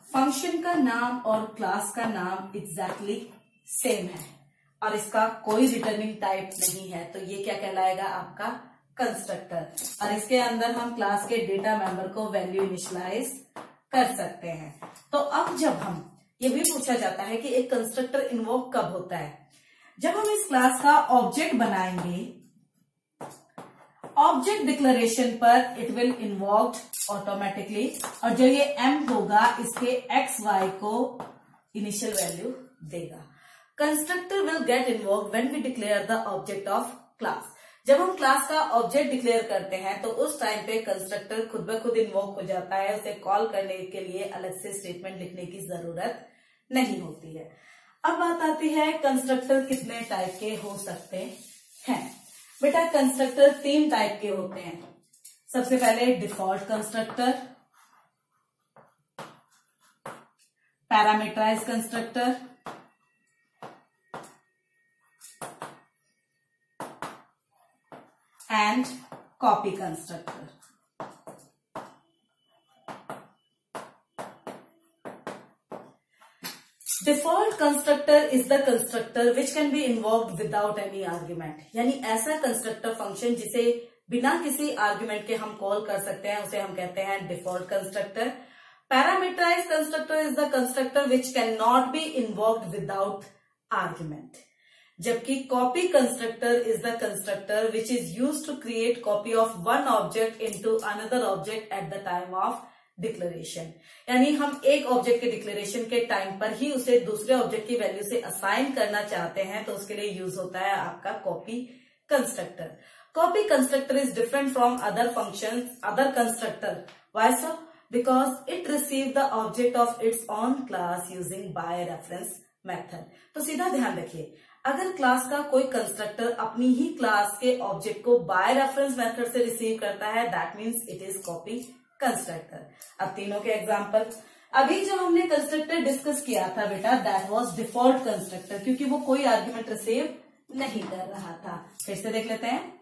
function का नाम और class का नाम exactly same है और इसका कोई रिटर्निंग टाइप नहीं है, तो ये क्या कहलाएगा आपका कंस्ट्रक्टर। और इसके अंदर हम क्लास के डेटा मेंबर को वैल्यू इनिशियलाइज कर सकते हैं। तो अब जब हम ये भी पूछा जाता है कि एक कंस्ट्रक्टर इन्वोक कब होता है, जब हम इस क्लास का ऑब्जेक्ट बनाएंगे, ऑब्जेक्ट डिक्लेरेशन पर इट विल इन्वोक्ड ऑटोमेटिकली, और जो ये एम होगा इसके एक्स वाई को इनिशियल वैल्यू देगा। Constructor will get invoked when we declare the object of class. जब हम क्लास का ऑब्जेक्ट डिक्लेयर करते हैं तो उस टाइम पे कंस्ट्रक्टर खुद ब खुद इन्वोक हो जाता है, उसे कॉल करने के लिए अलग से स्टेटमेंट लिखने की जरूरत नहीं होती है। अब बात आती है कंस्ट्रक्टर कितने टाइप के हो सकते हैं। बेटा कंस्ट्रक्टर 3 टाइप के होते हैं। सबसे पहले default constructor, parameterize constructor, and copy constructor. Default constructor is the constructor which can be involve without any argument, यानी ऐसा कंस्ट्रक्टर फंक्शन जिसे बिना किसी आर्ग्यूमेंट के हम कॉल कर सकते हैं उसे हम कहते हैं default constructor. Parameterized constructor is the constructor which can not be invoked without argument, जबकि copy constructor is the constructor which is used to create copy of one object into another object at the time of declaration. यानी हम एक object के declaration के time पर ही उसे दूसरे object की वैल्यू से असाइन करना चाहते हैं, तो उसके लिए यूज होता है आपका copy constructor. Copy constructor is different from other functions, other constructor. Why so? Because it receive the object of its own class using by reference method. तो सीधा ध्यान रखिए, अगर क्लास का कोई कंस्ट्रक्टर अपनी ही क्लास के ऑब्जेक्ट को बाय रेफरेंस मेथड से रिसीव करता है, that means it is copy constructor. अब तीनों के एग्जांपल, अभी जो हमने कंस्ट्रक्टर डिस्कस किया था बेटा, दैट वाज डिफॉल्ट कंस्ट्रक्टर, क्योंकि वो कोई आर्ग्यूमेंट रिसीव नहीं कर रहा था। फिर से देख लेते हैं।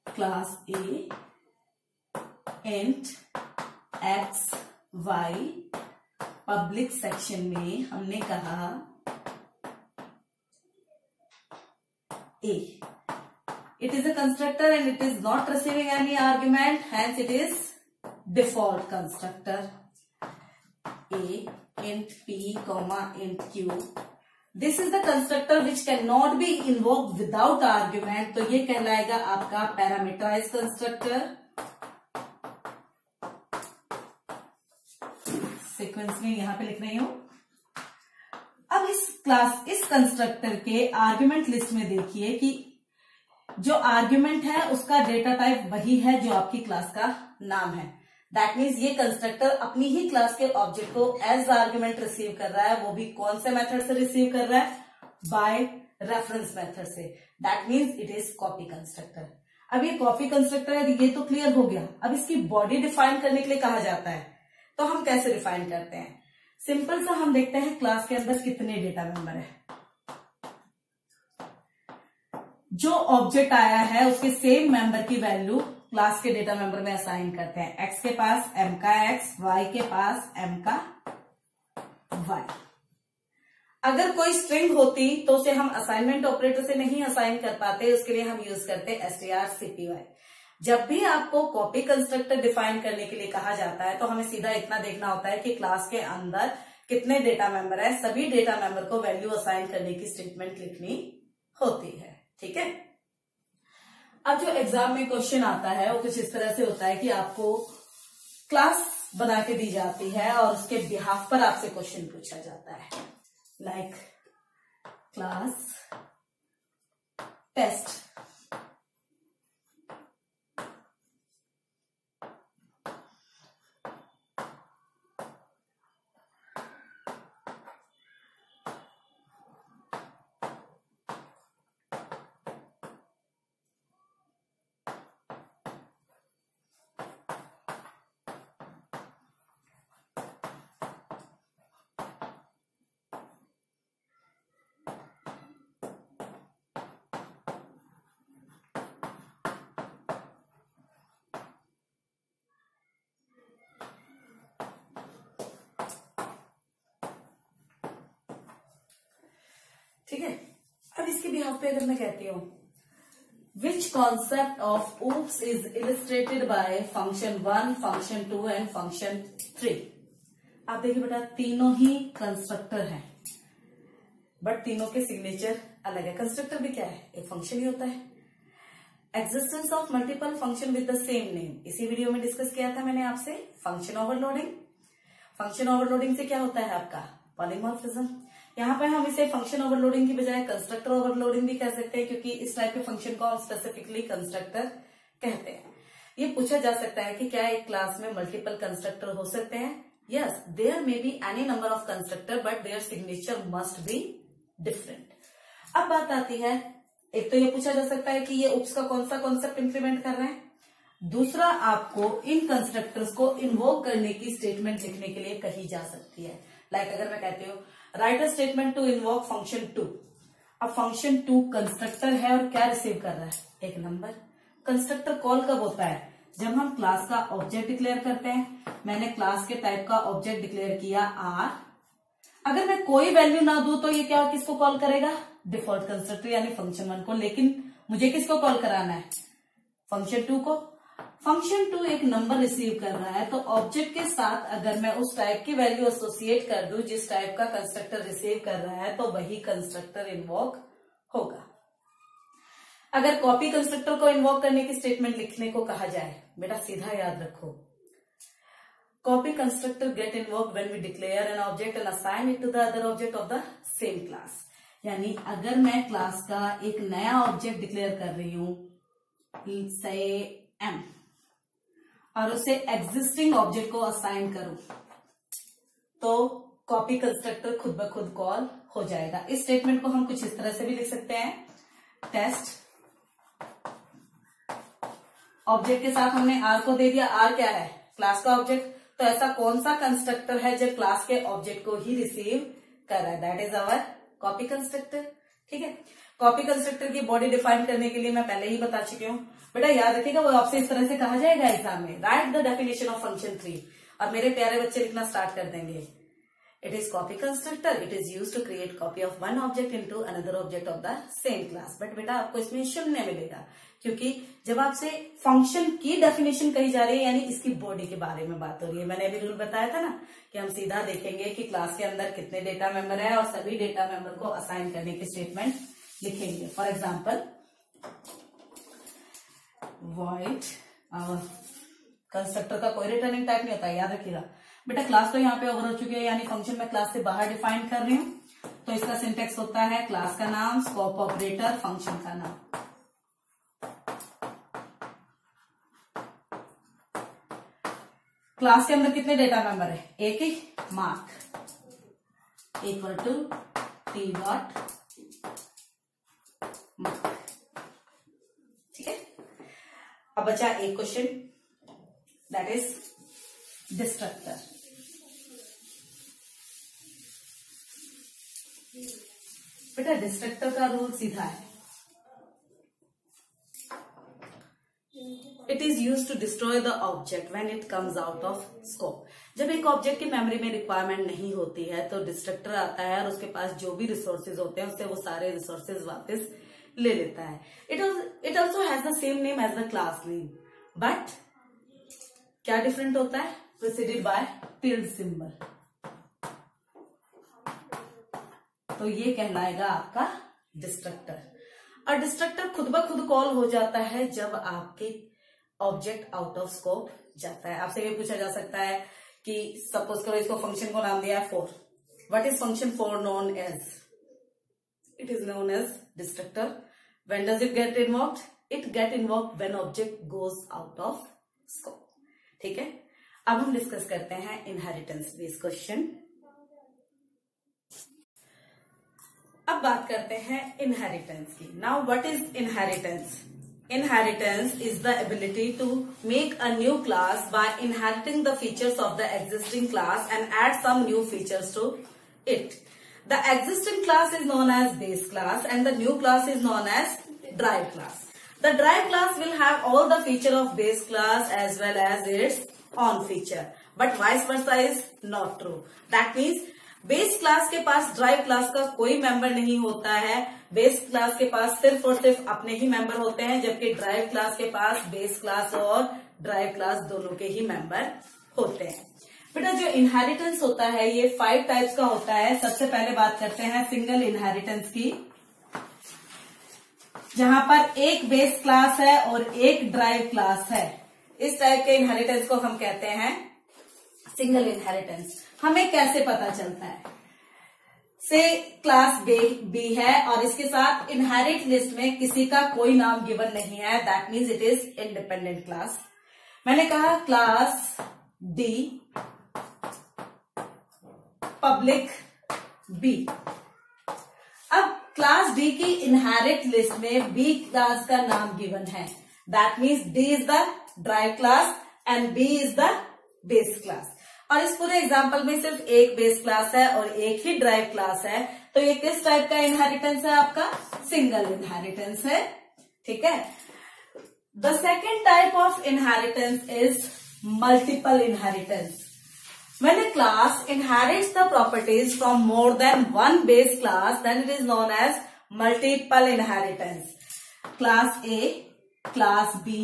Class A int X Y, public section में हमने कहा A. It is a constructor and it is not receiving any argument, hence it is default constructor. A int p comma int q. This is the constructor which cannot be invoked without argument, तो ये कहलाएगा आपका parameterised constructor. Sequence में यहां पे लिख रही हूं। अब इस कंस्ट्रक्टर के आर्ग्यूमेंट लिस्ट में देखिए कि जो आर्ग्यूमेंट है उसका डेटा टाइप वही है जो आपकी क्लास का नाम है। दैट मीन्स ये कंस्ट्रक्टर अपनी ही क्लास के ऑब्जेक्ट को एज आर्ग्यूमेंट रिसीव कर रहा है, वो भी कौन से मेथड से रिसीव कर रहा है? बाय रेफरेंस मेथड से। That means it is copy constructor. अब ये कॉपी कंस्ट्रक्टर है, ये तो क्लियर हो गया। अब इसकी बॉडी डिफाइन करने के लिए कहा जाता है, तो हम कैसे डिफाइन करते हैं? सिंपल सा हम देखते हैं क्लास के अंदर कितने डेटा मेंबर है। जो ऑब्जेक्ट आया है उसके सेम मेंबर की वैल्यू क्लास के डेटा मेंबर में असाइन करते हैं। एक्स के पास एम का एक्स, वाई के पास एम का वाई। अगर कोई स्ट्रिंग होती तो उसे हम असाइनमेंट ऑपरेटर से नहीं असाइन कर पाते, उसके लिए हम यूज करते strcpy। जब भी आपको कॉपी कंस्ट्रक्टर डिफाइन करने के लिए कहा जाता है तो हमें सीधा इतना देखना होता है कि क्लास के अंदर कितने डेटा मेंबर है, सभी डेटा मेंबर को वैल्यू असाइन करने की स्टेटमेंट लिखनी होती है। ठीक है। अब जो एग्जाम में क्वेश्चन आता है वो कुछ इस तरह से होता है कि आपको क्लास बना के दी जाती है और उसके बिहाफ पर आपसे क्वेश्चन पूछा जाता है, लाइक क्लास टेस्ट। ठीक है। अब इसके बिहाफ पे अगर मैं कहती हूं which concept of oops is illustrated by function 1, function 2 and function 3। आप देखिए बेटा, तीनों ही कंस्ट्रक्टर हैं बट तीनों के सिग्नेचर अलग है। कंस्ट्रक्टर भी क्या है? एक फंक्शन ही होता है। Existence of multiple function with the same name, इसी वीडियो में डिस्कस किया था मैंने आपसे। फंक्शन ओवरलोडिंग, फंक्शन ओवरलोडिंग से क्या होता है आपका? पॉलीमॉर्फिज्म। यहाँ पे हम इसे फंक्शन ओवरलोडिंग की बजाय कंस्ट्रक्टर ओवरलोडिंग भी कह सकते हैं, क्योंकि इस टाइप के फंक्शन को हम स्पेसिफिकली कंस्ट्रक्टर कहते हैं। ये पूछा जा सकता है कि क्या एक क्लास में मल्टीपल कंस्ट्रक्टर हो सकते हैं? Yes, there may be any number of constructor but their signature must be different. अब बात आती है, एक तो ये पूछा जा सकता है कि ये उप्स का कौन सा कॉन्सेप्ट इंप्लीमेंट कर रहे हैं। दूसरा, आपको इन कंस्ट्रक्टर्स को इन्वोक करने की स्टेटमेंट लिखने के लिए कही जा सकती है। लाइक अगर मैं कहती हूँ write a statement to invoke function 2। अब फंक्शन 2 कंस्ट्रक्टर है और क्या रिसीव कर रहा है? एक नंबर। कंस्ट्रक्टर कॉल कब होता है? जब हम क्लास का ऑब्जेक्ट डिक्लेयर करते हैं। मैंने क्लास के टाइप का ऑब्जेक्ट डिक्लेयर किया आर। अगर मैं कोई वैल्यू ना दूं तो ये क्या किसको कॉल करेगा? डिफॉल्ट कंस्ट्रक्टर यानी फंक्शन 1 को। लेकिन मुझे किसको कॉल कराना है? फंक्शन 2 को। फंक्शन 2 एक नंबर रिसीव कर रहा है, तो ऑब्जेक्ट के साथ अगर मैं उस टाइप की वैल्यू एसोसिएट कर दूं जिस टाइप का कंस्ट्रक्टर रिसीव कर रहा है, तो वही कंस्ट्रक्टर इन्वोक होगा। अगर कॉपी कंस्ट्रक्टर को इन्वोक करने की स्टेटमेंट लिखने को कहा जाए, बेटा सीधा याद रखो, copy constructor get invoked when we declare an object and assign it to the other object of the same class. यानी अगर मैं क्लास का एक नया ऑब्जेक्ट डिक्लेयर कर रही हूं, से एम, और उसे एग्जिस्टिंग ऑब्जेक्ट को असाइन करूं, तो कॉपी कंस्ट्रक्टर खुद ब खुद कॉल हो जाएगा। इस स्टेटमेंट को हम कुछ इस तरह से भी लिख सकते हैं, टेस्ट ऑब्जेक्ट के साथ हमने आर को दे दिया, आर क्या है, क्लास का ऑब्जेक्ट, तो ऐसा कौन सा कंस्ट्रक्टर है जो क्लास के ऑब्जेक्ट को ही रिसीव कर रहा है, that is our copy constructor. ठीक है, कॉपी कंस्ट्रक्टर की बॉडी डिफाइन करने के लिए मैं पहले ही बता चुकी हूँ, बेटा याद रखिएगा, वो आपसे इस तरह से कहा जाएगा एग्जाम में, right the definition of function 3, और मेरे प्यारे बच्चे लिखना स्टार्ट कर देंगे। It is copy constructor. It is used to create copy of one object into another object of the same class. But बेटा आपको इसमें शून्य मिलेगा, क्योंकि जब आपसे फंक्शन की डेफिनेशन कही जा रही है, यानी इसकी बॉडी के बारे में बात हो रही है। मैंने अभी रूल बताया था ना कि हम सीधा देखेंगे कि क्लास के अंदर कितने डेटा मेंबर है और सभी डेटा मेंबर को असाइन करने की स्टेटमेंट लिखेंगे। फॉर एग्जाम्पल, वॉइड कंस्ट्रक्टर का कोई रिटर्निंग टाइप नहीं होता है, याद रखिएगा बेटा। क्लास तो यहाँ पे ओवर हो चुकी है, यानी फंक्शन मैं क्लास से बाहर डिफाइन कर रही हूँ, तो इसका सिंटेक्स होता है क्लास का नाम, स्कोप ऑपरेटर, फंक्शन का नाम। क्लास के अंदर कितने डेटा मेंबर है, एक ही, mark equal to T dot mark. ठीक है, अब बचा एक क्वेश्चन, दैट इज डिस्ट्रक्टर। बेटा डिस्ट्रक्टर का रूल सीधा है, it is use to destroy the object when it comes out of scope. जब एक ऑब्जेक्ट की मेमोरी में रिक्वायरमेंट नहीं होती है, तो डिस्ट्रक्टर आता है और उसके पास जो भी रिसोर्सेज होते हैं उससे वो सारे रिसोर्सेज वापस ले लेता है। It also has the same name as the class name, but क्या डिफरेंट होता है, प्रिसीडेड बाय टिल्ड सिंबल। तो ये कहलाएगा आपका डिस्ट्रक्टर। और डिस्ट्रक्टर खुद ब खुद कॉल हो जाता है जब आपके ऑब्जेक्ट आउट ऑफ स्कोप जाता है। आपसे ये पूछा जा सकता है कि सपोज करो इसको फंक्शन को नाम दिया है 4, what is function 4 known as, it is known as destructor. When does it get invoked, it get invoked when object goes out of scope. ठीक है, अब हम डिस्कस करते हैं इनहेरिटेंस बेस्ड क्वेश्चन। अब बात करते हैं इनहेरिटेंस की। Now what is inheritance? Inheritance is the ability to make a new class by inheriting the features of the existing class and add some new features to it. The existing class is known as base class and the new class is known as derived class. The derived class will have all the feature of base class as well as its own feature, but vice versa is not true. That means base class के पास drive class का कोई member नहीं होता है। Base class के पास सिर्फ और सिर्फ अपने ही मेंबर होते हैं, जबकि ड्राइव क्लास के पास बेस क्लास और ड्राइव क्लास दोनों के ही मेंबर होते हैं। बेटा जो इनहेरिटेंस होता है ये 5 टाइप्स का होता है। सबसे पहले बात करते हैं सिंगल इनहेरिटेंस की, जहां पर एक बेस क्लास है और एक ड्राइव क्लास है। इस टाइप के इनहेरिटेंस को हम कहते हैं सिंगल इनहेरिटेंस। हमें कैसे पता चलता है? से क्लास बी है और इसके साथ इनहेरिट लिस्ट में किसी का कोई नाम गिवन नहीं है, that means it is independent class. मैंने कहा क्लास डी पब्लिक बी। अब क्लास डी की इनहेरिट लिस्ट में बी क्लास का नाम गिवन है, that means D is the derive class and B is the base class. और इस पूरे एग्जाम्पल में सिर्फ एक बेस क्लास है और एक ही ड्राइव क्लास है, तो ये किस टाइप का इनहेरिटेंस है? आपका सिंगल इनहेरिटेंस है। ठीक है। The second type of inheritance is multiple inheritance. When a class inherits the properties from more than one base class, then it is known as multiple inheritance. Class A, Class B,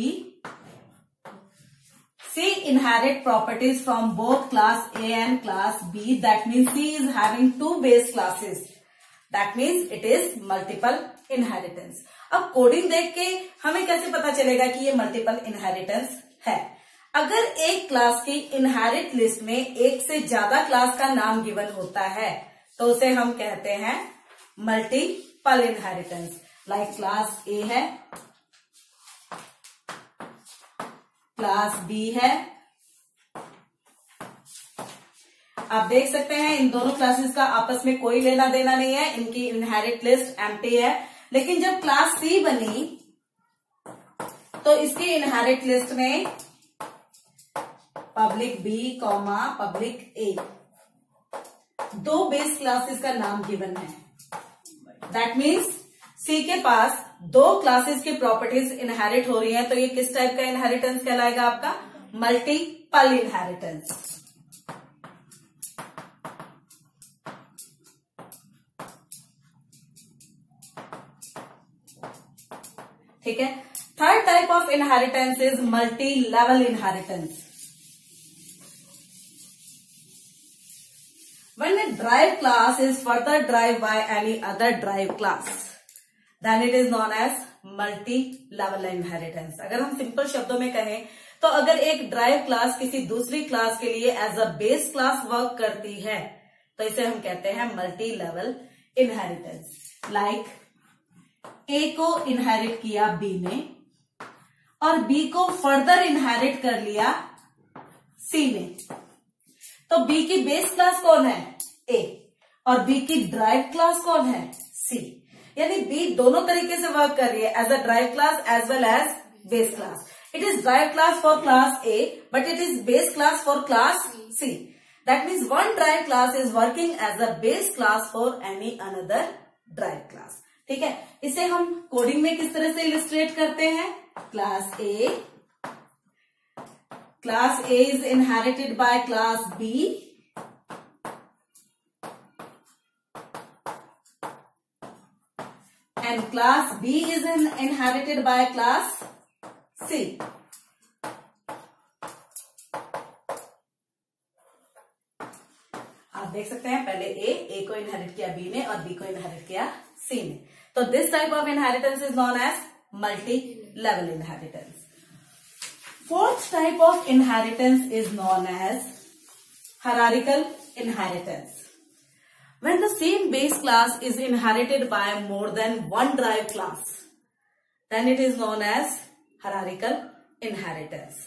C inherit properties from both class A and class B. That means C is having two base classes. That means it is multiple inheritance. अब coding देख के हमें कैसे पता चलेगा कि ये multiple inheritance है? अगर एक क्लास की इनहेरिट लिस्ट में एक से ज्यादा क्लास का नाम गिवन होता है तो उसे हम कहते हैं मल्टीपल इनहेरिटेंस. लाइक क्लास ए है, क्लास बी है. आप देख सकते हैं इन दोनों क्लासेस का आपस में कोई लेना देना नहीं है, इनकी इनहेरिट लिस्ट एम्प्टी है. लेकिन जब क्लास सी बनी तो इसकी इनहेरिट लिस्ट में पब्लिक बी कॉमा पब्लिक ए दो बेस क्लासेस का नाम गिवन है. दैट मीन्स सी के पास दो क्लासेस की प्रॉपर्टीज इनहेरिट हो रही हैं, तो ये किस टाइप का इनहेरिटेंस कहलाएगा? आपका मल्टीपल इनहेरिटेंस. ठीक है. Third type of inheritance is multi level inheritance. When a derived class is further derived by any other derived class, then it is known as multi-level inheritance. अगर हम simple शब्दों में कहें तो अगर एक derived क्लास किसी दूसरी क्लास के लिए as a base class work करती है तो इसे हम कहते हैं multi level inheritance. Like A को इनहेरिट किया बी ने और बी को फर्दर इनहेरिट कर लिया सी ने. तो बी की बेस क्लास कौन है? ए. और बी की ड्राइव क्लास कौन है? सी. यानी बी दोनों तरीके से वर्क कर रही है, as a derive class as well as base class. It is derive class for class A but it is base class for class C. That means one derive class is working as a base class for any another derive class. ठीक है. इसे हम coding में किस तरह से illustrate करते हैं? Class A is inherited by class B and class B is inherited by class C. आप देख सकते हैं पहले A को इनहेरिट किया B ने और B को इनहेरिट किया C ने. तो this type of inheritance is known as multi level inheritance. Fourth type of inheritance is known as hierarchical inheritance. When the same base class is inherited by more than one derived class, then it is known as hierarchical inheritance.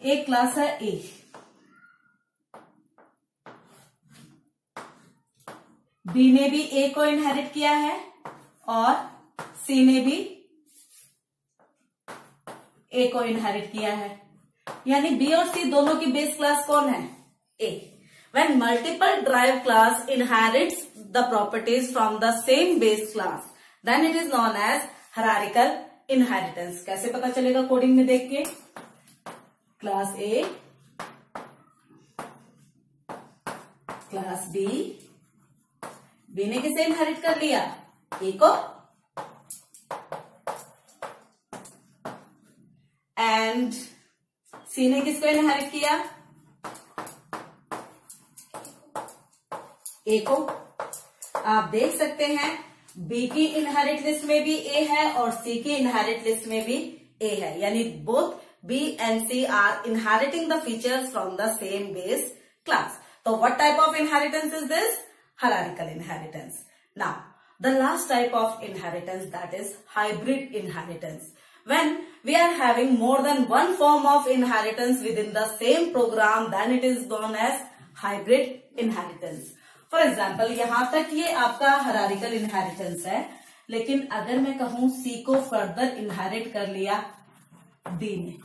एक class है A. B ने भी A को inherit किया है और C ने भी ए को इनहेरिट किया है. यानी बी और सी दोनों की बेस क्लास कौन है? A. When multiple derived class inherits the properties from the same base class then it is known as hierarchical inheritance. कैसे पता चलेगा कोडिंग में देख के? Class A, class B. B ने किसे इनहेरिट कर लिया? ए को. एंड सी ने किसको इनहेरिट किया? ए को. आप देख सकते हैं बी की इनहेरिट लिस्ट में भी ए है और सी की इनहेरिट लिस्ट में भी ए है. यानी both B and C are inheriting the features from the same base class. तो what type of inheritance is this? Hierarchical inheritance. Now the last type of inheritance that is hybrid inheritance. When we are having more than one form of inheritance within the same program, then it is known as hybrid inheritance. For example, यहाँ तक ये आपका hierarchical inheritance है, लेकिन अगर मैं कहूँ C को further inherit कर लिया D ने,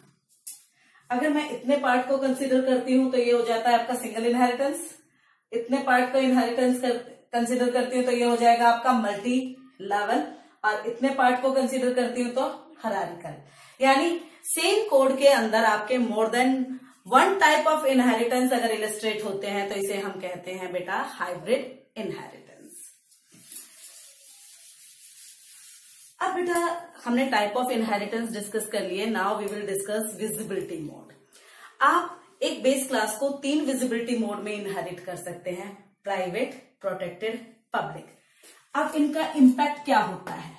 अगर मैं इतने पार्ट को कंसिडर करती हूँ तो ये हो जाता है आपका सिंगल इनहेरिटेंस. इतने पार्ट को इनहेरिटेंस कंसिडर करती हूँ तो ये हो जाएगा आपका मल्टी लेवल. और इतने पार्ट को कंसिडर करती हूँ तो हायरार्किकल. यानी सेम कोड के अंदर आपके मोर than one type of inheritance अगर इलस्ट्रेट होते हैं तो इसे हम कहते हैं बेटा हाइब्रिड इनहेरिटेंस. अब बेटा हमने टाइप ऑफ इनहेरिटेंस डिस्कस कर लिए. Now we will discuss visibility mode. आप एक बेस क्लास को 3 विजिबिलिटी मोड में इनहेरिट कर सकते हैं, प्राइवेट, प्रोटेक्टेड, पब्लिक। अब इनका इम्पैक्ट क्या होता है?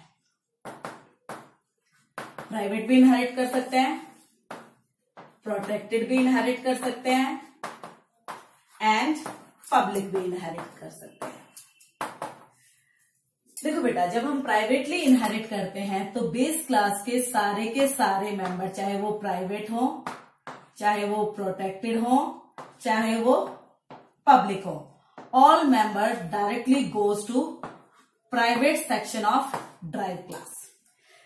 प्राइवेट भी इनहेरिट कर सकते हैं, प्रोटेक्टेड भी इनहेरिट कर सकते हैं एंड पब्लिक भी इनहेरिट कर सकते हैं। देखो बेटा, जब हम प्राइवेटली इनहेरिट करते हैं तो बेस क्लास के सारे मेंबर, चाहे वो प्राइवेट हो, चाहे वो प्रोटेक्टेड हो, चाहे वो पब्लिक हो, all member directly goes to private section of derive class.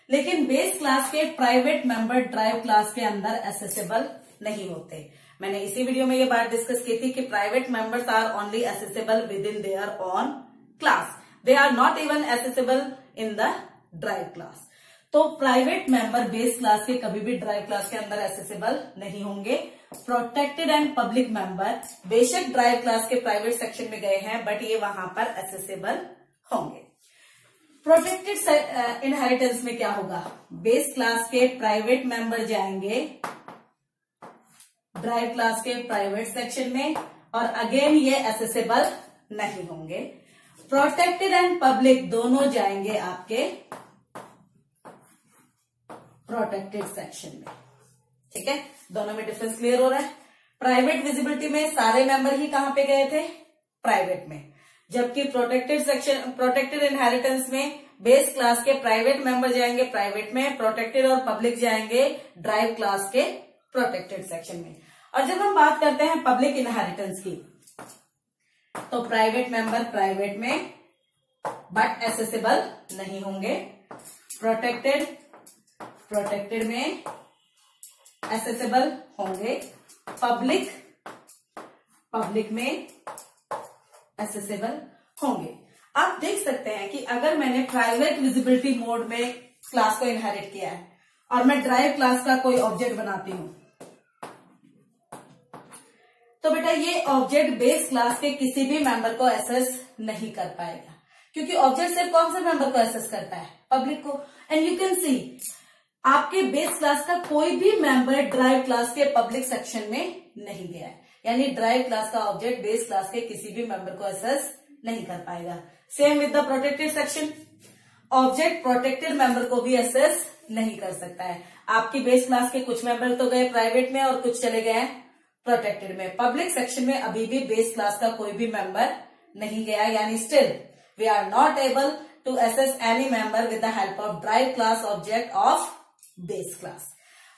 लेकिन बेस क्लास के प्राइवेट मेंबर ड्राइव क्लास के अंदर एसेसेबल नहीं होते। मैंने इसी वीडियो में ये बात डिस्कस की थी कि private members are only accessible within their own class, they are not even accessible in the derive class. तो प्राइवेट मेंबर बेस क्लास के कभी भी ड्राइव क्लास के अंदर एसेसेबल नहीं होंगे। प्रोटेक्टेड एंड पब्लिक मेंबर बेशक ड्राइव क्लास के प्राइवेट सेक्शन में गए हैं, बट ये वहां पर एसेसेबल होंगे। प्रोटेक्टेड इनहेरिटेंस में क्या होगा? बेस क्लास के प्राइवेट मेंबर जाएंगे ड्राइव क्लास के प्राइवेट सेक्शन में और अगेन ये एसेसेबल नहीं होंगे। प्रोटेक्टेड एंड पब्लिक दोनों जाएंगे आपके प्रोटेक्टेड सेक्शन में। ठीक है, दोनों में डिफरेंस क्लियर हो रहा है। प्राइवेट विजिबिलिटी में सारे मेंबर ही कहां पे गए थे? प्राइवेट में। जबकि प्रोटेक्टेड इनहेरिटेंस में बेस क्लास के प्राइवेट मेंबर जाएंगे प्राइवेट में, प्रोटेक्टेड और पब्लिक जाएंगे ड्राइव क्लास के प्रोटेक्टेड सेक्शन में। और जब हम बात करते हैं पब्लिक इनहेरिटेंस की, तो प्राइवेट मेंबर प्राइवेट में बट एसेसेबल नहीं होंगे, प्रोटेक्टेड में एसेसेबल होंगे, पब्लिक में एसेसेबल होंगे। आप देख सकते हैं कि अगर मैंने प्राइवेट विजिबिलिटी मोड में क्लास को इनहेरिट किया है और मैं ड्राइव क्लास का कोई ऑब्जेक्ट बनाती हूं, तो बेटा ये ऑब्जेक्ट बेस क्लास के किसी भी मेंबर को एक्सेस नहीं कर पाएगा, क्योंकि ऑब्जेक्ट सिर्फ कौन से मेंबर को एक्सेस करता है? पब्लिक को। एंड यू कैन सी आपके बेस क्लास का कोई भी मेंबर ड्राइव क्लास के पब्लिक सेक्शन में नहीं गया है, यानी ड्राइव क्लास का ऑब्जेक्ट बेस क्लास के किसी भी मेंबर को एक्सेस नहीं कर पाएगा। Same with the protected section, object protected member को भी एक्सेस नहीं कर सकता है। आपकी बेस क्लास के कुछ मेंबर तो गए प्राइवेट में और कुछ चले गए प्रोटेक्टेड में। पब्लिक सेक्शन में अभी भी बेस क्लास का कोई भी मेंबर नहीं गया, यानी still we are not able to access any member with the help of derive class object of base class.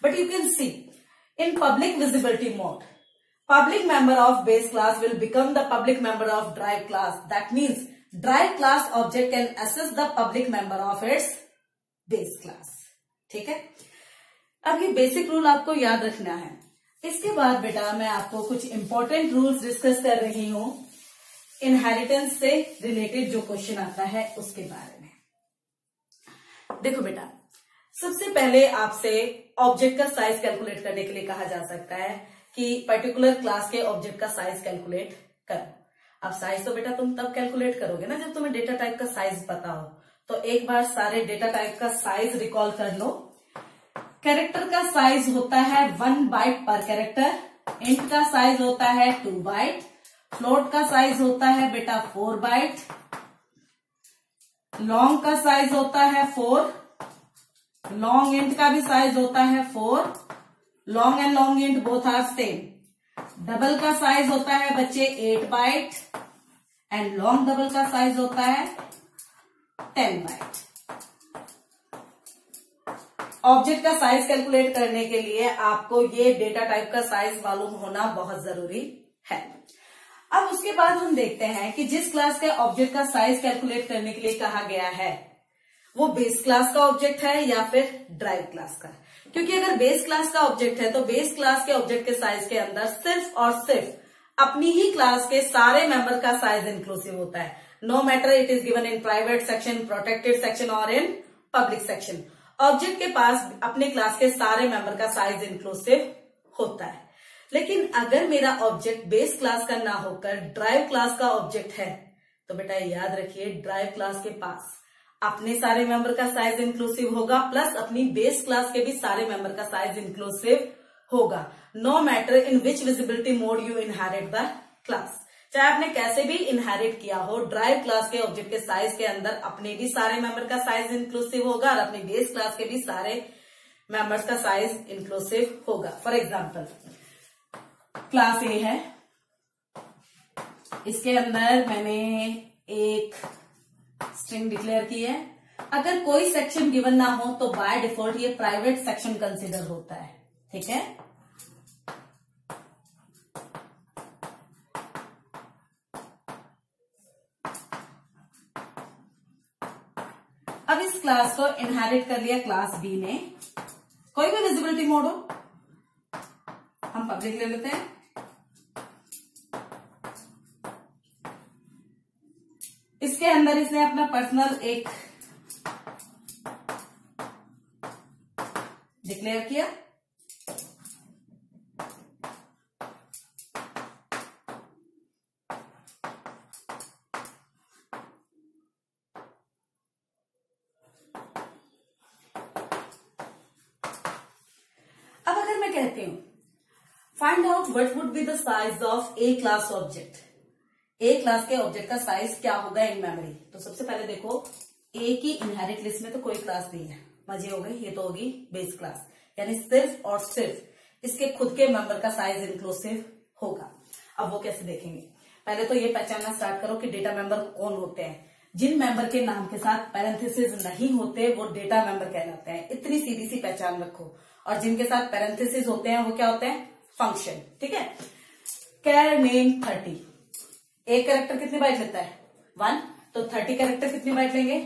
But you can see in public visibility mode, public member of base class will become the public member of drive class. That means drive class object can access the public member of its base class. ठीक है, अब ये basic rule आपको याद रखना है। इसके बाद बेटा मैं आपको कुछ इंपॉर्टेंट रूल्स डिस्कस कर रही हूं इनहेरिटेंस से रिलेटेड जो क्वेश्चन आता है उसके बारे में। देखो बेटा, सबसे पहले आपसे ऑब्जेक्ट का साइज कैलकुलेट करने के लिए कहा जा सकता है कि पर्टिकुलर क्लास के ऑब्जेक्ट का साइज कैलकुलेट करो। अब साइज तो बेटा तुम तब कैलकुलेट करोगे ना जब तुम्हें डेटा टाइप का साइज पता हो। तो एक बार सारे डेटा टाइप का साइज रिकॉल कर लो। कैरेक्टर का साइज होता है 1 बाइट पर कैरेक्टर, इंट का साइज होता है 2 बाइट, फ्लोट का साइज होता है बेटा 4 बाइट, लॉन्ग का साइज होता है 4, लॉन्ग इंट का भी साइज होता है 4, long and long int both are same. Double का साइज होता है बच्चे 8 बाइट एंड लॉन्ग डबल का साइज होता है 10 बाइट। ऑब्जेक्ट का साइज कैलकुलेट करने के लिए आपको ये डेटा टाइप का साइज मालूम होना बहुत जरूरी है। अब उसके बाद हम देखते हैं कि जिस क्लास के ऑब्जेक्ट का साइज कैलकुलेट करने के लिए कहा गया है वो बेस क्लास का ऑब्जेक्ट है या फिर ड्राइव क्लास का। क्योंकि अगर बेस क्लास का ऑब्जेक्ट है तो बेस क्लास के ऑब्जेक्ट के साइज के अंदर सिर्फ और सिर्फ अपनी ही क्लास के सारे मेंबर का साइज इंक्लूसिव होता है, no matter it is given in private section, protected section और इन पब्लिक सेक्शन। ऑब्जेक्ट के पास अपने क्लास के सारे मेंबर का साइज इंक्लूसिव होता है। लेकिन अगर मेरा ऑब्जेक्ट बेस क्लास का ना होकर ड्राइव क्लास का ऑब्जेक्ट है तो बेटा याद रखिए ड्राइव क्लास के पास अपने सारे मेंबर का साइज इंक्लूसिव होगा प्लस अपनी बेस क्लास के भी सारे मेंबर का साइज इंक्लूसिव होगा, no matter in which visibility mode you inherit the class. चाहे आपने कैसे भी इनहेरिट किया हो, ड्राइव क्लास के ऑब्जेक्ट के साइज के अंदर अपने भी सारे मेंबर का साइज इंक्लूसिव होगा और अपनी बेस क्लास के भी सारे मेंबर्स का साइज इंक्लूसिव होगा। फॉर एग्जाम्पल क्लास ए है, इसके अंदर मैंने एक स्ट्रिंग डिक्लेयर की है। अगर कोई सेक्शन गिवन ना हो तो बाय डिफॉल्ट ये प्राइवेट सेक्शन कंसीडर होता है, ठीक है। अब इस क्लास को इनहेरिट कर लिया क्लास बी ने, कोई भी विजिबिलिटी मोड हो, हम पब्लिक ले लेते हैं। इसके अंदर इसने अपना पर्सनल एक डिक्लेयर किया। अब अगर मैं कहती हूं find out what would be the size of A class object, A class के ऑब्जेक्ट का साइज क्या होगा इन मेमोरी, तो सबसे पहले देखो ए की इनहेरिट लिस्ट में तो कोई क्लास नहीं है, मजे हो गए, ये तो होगी बेस क्लास, यानी सिर्फ और सिर्फ इसके खुद के मेंबर का साइज इंक्लूसिव होगा। अब वो कैसे देखेंगे, पहले तो ये पहचानना स्टार्ट करो कि डेटा मेंबर कौन होते हैं। जिन मेंबर के नाम के साथ पैरेंथेसिस नहीं होते वो डेटा मेंबर कहलाते हैं, इतनी सीधी सी पहचान रखो। और जिनके साथ पैरेंथेसिस होते हैं वो क्या होते हैं, फंक्शन, ठीक है। कैर नेम 30, एक कैरेक्टर कितनी बाइट लेता है 1, तो 30 कैरेक्टर कितनी बाइट लेंगे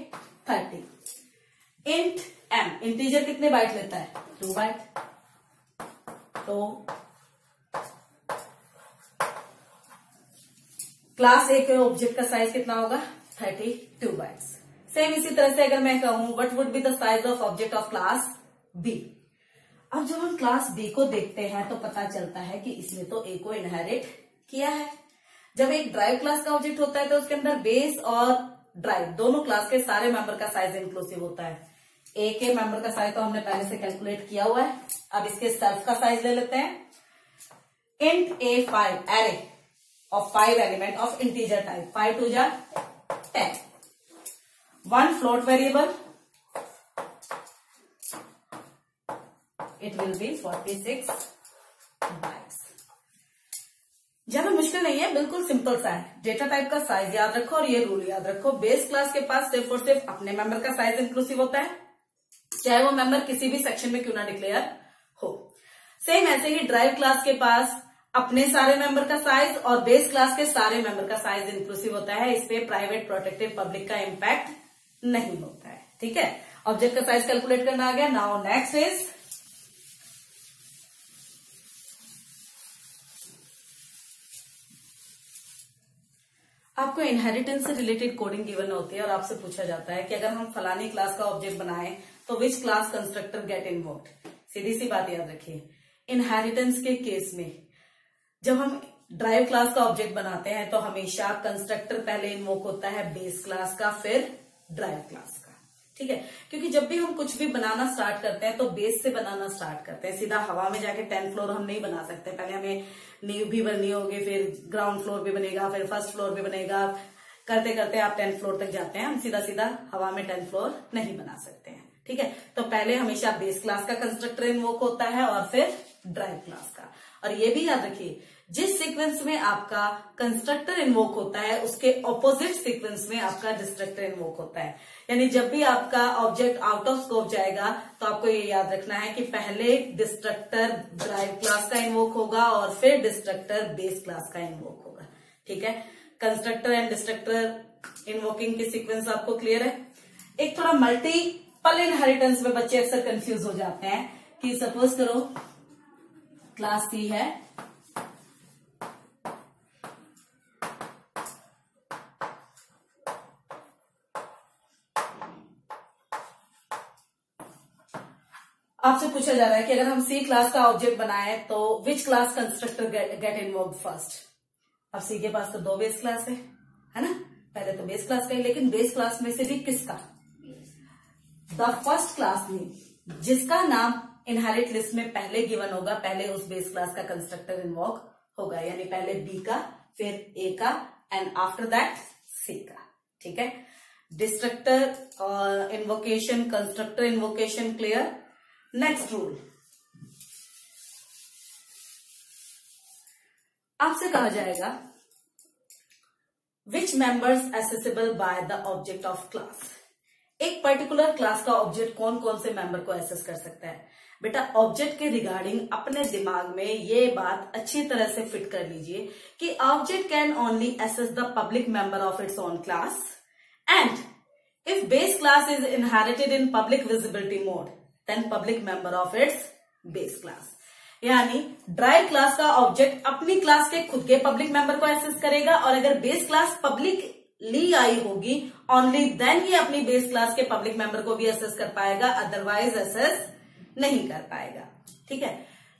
30। इंट एम, इंटीजर कितने बाइट लेता है 2 बाइट, तो क्लास ए के ऑब्जेक्ट का साइज कितना होगा 32 बाइट्स। सेम इसी तरह से अगर मैं कहूं what would be the size of object of class B. अब जब हम क्लास बी को देखते हैं तो पता चलता है कि इसने तो ए को इनहेरिट किया है। जब एक ड्राइव क्लास का ऑब्जेक्ट होता है तो उसके अंदर बेस और ड्राइव दोनों क्लास के सारे मेंबर का साइज इंक्लूसिव होता है। ए के मेंबर का साइज तो हमने पहले से कैलकुलेट किया हुआ है। अब इसके सेल्फ का साइज ले लेते हैं। Int A5 array of 5 element of integer type, 5 2 जा 10, 1 float variable, it will be 46 bytes. ज्यादा मुश्किल नहीं है, बिल्कुल सिंपल सा है। डेटा टाइप का साइज याद रखो और ये रूल याद रखो, बेस क्लास के पास सिर्फ और सिर्फ अपने मेंबर का साइज इंक्लूसिव होता है, चाहे वो मेंबर किसी भी सेक्शन में क्यों ना डिक्लेयर हो। सेम ऐसे ही ड्राइव क्लास के पास अपने सारे मेंबर का साइज और बेस क्लास के सारे मेंबर का साइज इंक्लूसिव होता है। इस पे प्राइवेट प्रोटेक्टेड पब्लिक का इंपैक्ट नहीं होता है, ठीक है। ऑब्जेक्ट का साइज कैलकुलेट करना आ गया। नाउ नेक्स्ट इज आपको इनहेरिटेंस से रिलेटेड कोडिंग गिवन होती है और आपसे पूछा जाता है कि अगर हम फलानी क्लास का ऑब्जेक्ट बनाएं तो which class constructor get invoked. सीधी सी बात याद रखिए, इनहेरिटेंस के केस में जब हम ड्राइव क्लास का ऑब्जेक्ट बनाते हैं तो हमेशा कंस्ट्रक्टर पहले इन्वोक होता है बेस क्लास का, फिर ड्राइव क्लास का, ठीक है। क्योंकि जब भी हम कुछ भी बनाना स्टार्ट करते हैं तो बेस से बनाना स्टार्ट करते हैं। सीधा हवा में जाके 10th फ्लोर हम नहीं बना सकते, पहले हमें नींव भी बननी होगी, फिर ग्राउंड फ्लोर भी बनेगा, फिर फर्स्ट फ्लोर भी बनेगा, करते करते आप 10th फ्लोर तक जाते हैं। हम सीधा सीधा हवा में 10th फ्लोर नहीं बना सकते हैं, ठीक है। तो पहले हमेशा बेस क्लास का कंस्ट्रक्टर इन्वोक होता है और फिर ड्राइव क्लास का। और ये भी याद रखिए, जिस सीक्वेंस में आपका कंस्ट्रक्टर इन्वोक होता है उसके ऑपोजिट सीक्वेंस में आपका डिस्ट्रक्टर इन्वोक होता है। यानी जब भी आपका ऑब्जेक्ट आउट ऑफ स्कोप जाएगा तो आपको ये याद रखना है कि पहले डिस्ट्रक्टर ड्राइव क्लास का इन्वोक होगा और फिर डिस्ट्रक्टर बेस क्लास का इन्वोक होगा, ठीक है। कंस्ट्रक्टर एंड डिस्ट्रक्टर इन्वोकिंग की सीक्वेंस आपको क्लियर है। एक थोड़ा मल्टीपल इनहेरिटेंस में बच्चे अक्सर कंफ्यूज हो जाते हैं कि सपोज करो क्लास सी है, आपसे पूछा जा रहा है कि अगर हम सी क्लास का ऑब्जेक्ट बनाए तो which class constructor get invoked first. अब सी के पास तो 2 बेस क्लास है ना, पहले तो बेस क्लास का है, लेकिन बेस क्लास में से भी किसका, द फर्स्ट क्लास नेम, जिसका नाम इनहेरिट लिस्ट में पहले गिवन होगा, पहले उस बेस क्लास का कंस्ट्रक्टर इन्वोक होगा, यानी पहले बी का, फिर ए का, एंड आफ्टर दैट सी का। ठीक है, destructor invocation, constructor invocation clear. Next rule, आपसे कहा जाएगा विच members accessible by the object of class. एक पर्टिकुलर क्लास का ऑब्जेक्ट कौन कौन से मेंबर को एक्सेस कर सकता है। बेटा ऑब्जेक्ट के रिगार्डिंग अपने दिमाग में ये बात अच्छी तरह से फिट कर लीजिए कि object can only access the public member of its own class, and if base class is inherited in public visibility mode then public member of its base class. यानी ड्राइव क्लास का object अपनी class के खुद के public member को access करेगा, और अगर बेस क्लास पब्लिकली आई होगी ओनली देन ये अपनी बेस क्लास के पब्लिक मेंबर को भी एक्सेस कर पाएगा, अदरवाइज एक्सेस नहीं कर पाएगा। ठीक है,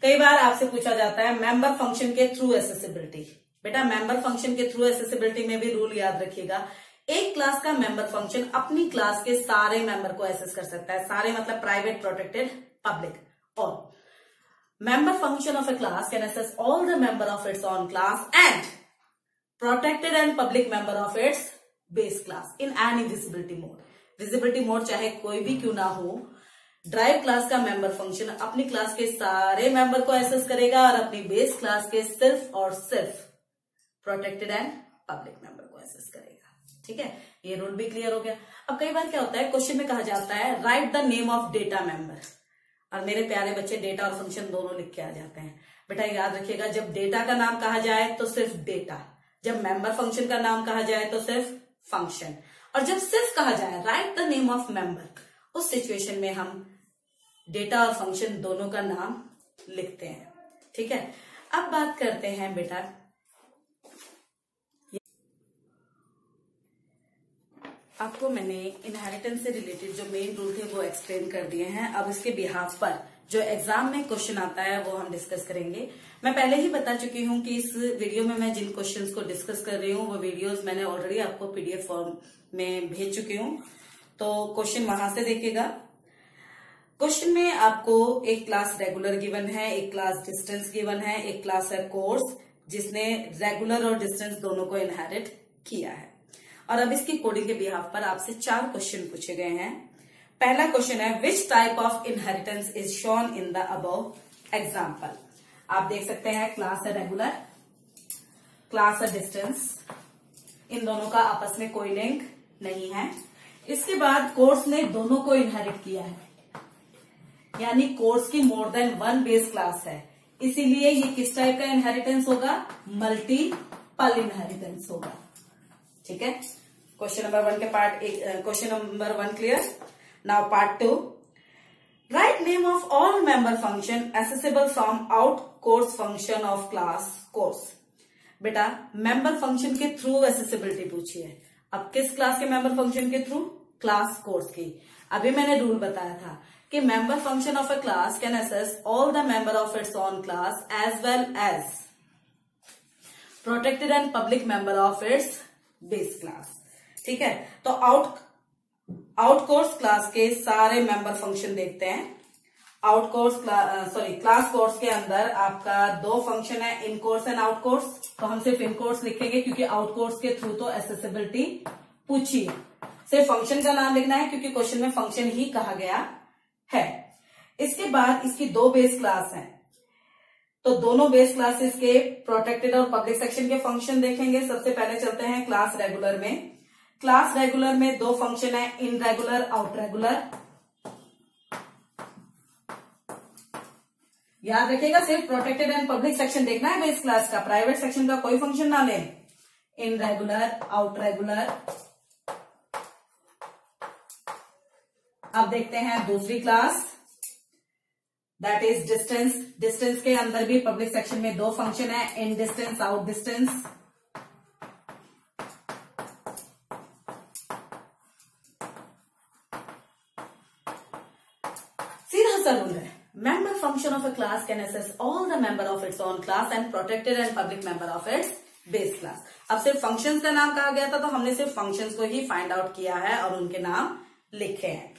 कई बार आपसे पूछा जाता है मेंबर फंक्शन के थ्रू एक्सेसिबिलिटी। बेटा मेंबर फंक्शन के थ्रू एक्सेसिबिलिटी में भी रूल याद रखिएगा, एक क्लास का मेंबर फंक्शन अपनी क्लास के सारे मेंबर को एक्सेस कर सकता है, सारे मतलब प्राइवेट, प्रोटेक्टेड, पब्लिक। और member function of a class can access all the member of its own class and protected and public member of its base class in any visibility mode. visibility mode चाहे कोई भी क्यों ना हो, derived class का member function अपनी class के सारे मेंबर को एक्सेस करेगा और अपनी बेस क्लास के सिर्फ और सिर्फ प्रोटेक्टेड एंड पब्लिक मेंबर को एक्सेस करेगा। ठीक है, ये रूल भी क्लियर हो गया। अब कई बार क्या होता है, क्वेश्चन में कहा जाता है right the name of data member, और मेरे प्यारे बच्चे डेटा और फंक्शन दोनों लिख के आ जाते हैं। बेटा याद रखिएगा, जब डेटा का नाम कहा जाए तो सिर्फ डेटा, जब मेंबर फंक्शन का नाम कहा जाए तो सिर्फ फंक्शन, और जब सिर्फ कहा जाए right the name of member, उस सिचुएशन में हम डेटा और फंक्शन दोनों का नाम लिखते हैं। ठीक है, अब बात करते हैं बेटा, आपको मैंने इनहेरिटेंस से रिलेटेड जो मेन रूल थे वो एक्सप्लेन कर दिए हैं। अब इसके बिहाफ पर जो एग्जाम में क्वेश्चन आता है वो हम डिस्कस करेंगे। मैं पहले ही बता चुकी हूँ कि इस वीडियो में मैं जिन क्वेश्चंस को डिस्कस कर रही हूँ वो वीडियोस मैंने ऑलरेडी आपको पीडीएफ फॉर्म में भेज चुकी हूँ, तो क्वेश्चन वहां से देखिएगा। क्वेश्चन में आपको एक क्लास रेगुलर गिवन है, एक क्लास डिस्टेंस गिवन है, एक क्लास है कोर्स जिसने रेगुलर और डिस्टेंस दोनों को इनहेरिट किया है। और अब इसकी कोडिंग के बिहाफ पर आपसे 4 क्वेश्चन पूछे गए हैं। पहला क्वेश्चन है which type of inheritance is shown in the above example. आप देख सकते हैं क्लास है रेगुलर, क्लास है डिस्टेंस, इन दोनों का आपस में कोई लिंक नहीं है। इसके बाद कोर्स ने दोनों को इनहेरिट किया है, यानी कोर्स की मोर देन 1 बेस क्लास है, इसीलिए ये किस टाइप का इनहेरिटेंस होगा, मल्टीपल इनहेरिटेंस होगा। ठीक है, क्वेश्चन नंबर 1 के question number 1 clear. Now part 2, write name of all member function accessible from out course function of class course. बेटा मेंबर फंक्शन के थ्रू एक्सेसिबिलिटी पूछी है। अब किस क्लास के मेंबर फंक्शन के थ्रू, क्लास कोर्स की। अभी मैंने रूल बताया था कि member function of a class can access all the member of its own class as well as protected and public member of its base class. ठीक है, तो आउट कोर्स क्लास के सारे मेंबर फंक्शन देखते हैं। क्लास कोर्स के अंदर आपका 2 फंक्शन है, इन कोर्स एंड आउट कोर्स, तो हम सिर्फ इन कोर्स लिखेंगे क्योंकि आउट कोर्स के थ्रू तो एक्सेसिबिलिटी पूछी है। सिर्फ फंक्शन का नाम लिखना है क्योंकि क्वेश्चन में फंक्शन ही कहा गया है। इसके बाद इसकी 2 बेस क्लास हैं, तो दोनों बेस क्लासेस के प्रोटेक्टेड और पब्लिक सेक्शन के फंक्शन देखेंगे। सबसे पहले चलते हैं क्लास रेगुलर में। क्लास रेगुलर में 2 फंक्शन है, इन रेगुलर, आउट रेगुलर। याद रखिएगा सिर्फ प्रोटेक्टेड एंड पब्लिक सेक्शन देखना है बेस क्लास का, प्राइवेट सेक्शन का कोई फंक्शन ना ले। In regular, out regular. अब देखते हैं दूसरी class, that is distance. Distance के अंदर भी पब्लिक सेक्शन में 2 फंक्शन है, इन डिस्टेंस, आउट डिस्टेंस। सीधा सा रूल है, member function of a class can access all the member of its own class and protected and public member of its base class. अब सिर्फ फंक्शंस का नाम कहा गया था तो हमने सिर्फ फंक्शंस को ही फाइंड आउट किया है और उनके नाम लिखे हैं।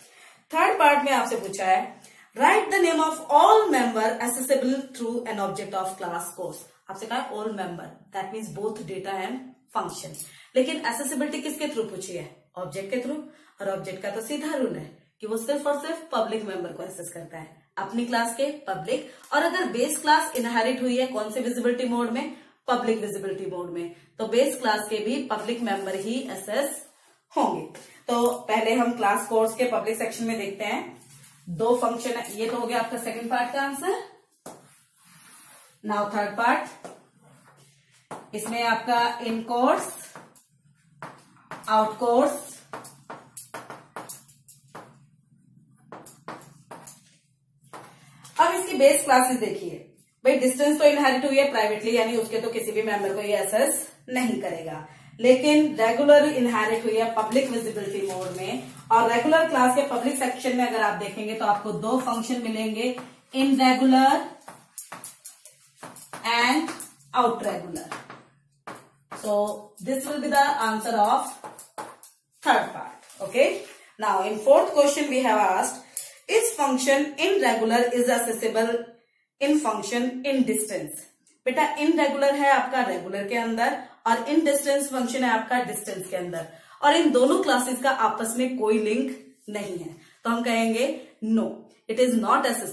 थर्ड पार्ट में आपसे पूछा है right the name of all member accessible through an object of class course. आपसे कहा all member, that means both data and function. लेकिन एसेसिबिलिटी किसके थ्रू पूछी है? ऑब्जेक्ट के थ्रू। और ऑब्जेक्ट का तो सीधा रूल है कि वो सिर्फ और सिर्फ पब्लिक मेंबर को एक्सेस करता है, अपनी क्लास के पब्लिक। और अगर बेस क्लास इनहेरिट हुई है कौन से विजिबिलिटी मोड में? पब्लिक विजिबिलिटी मोड में, तो बेस क्लास के भी पब्लिक मेंबर ही एक्सेस होंगे। तो पहले हम क्लास कोर्स के पब्लिक सेक्शन में देखते हैं। 2 फंक्शन है, ये तो हो गया आपका सेकंड पार्ट का आंसर। नाउ थर्ड पार्ट, इसमें आपका इन कोर्स, आउट कोर्स, अब इसकी बेस क्लासेस देखिए। भाई डिस्टेंस तो इनहेरिट हुई है प्राइवेटली, यानी उसके तो किसी भी मेंबर को ये एक्सेस नहीं करेगा। लेकिन रेगुलर इनहेरिट हुई है पब्लिक विजिबिलिटी मोड में। और रेगुलर क्लास के पब्लिक सेक्शन में अगर आप देखेंगे तो आपको 2 फंक्शन मिलेंगे, in regular and out regular. So this will be the answer of third part. Okay. Now in fourth question we have asked, is function in regular is accessible in function in distance? बेटा in regular है आपका regular के अंदर और in distance function है आपका distance के अंदर, और इन दोनों क्लासेस का आपस में कोई लिंक नहीं है, तो हम कहेंगे no, it is not accessible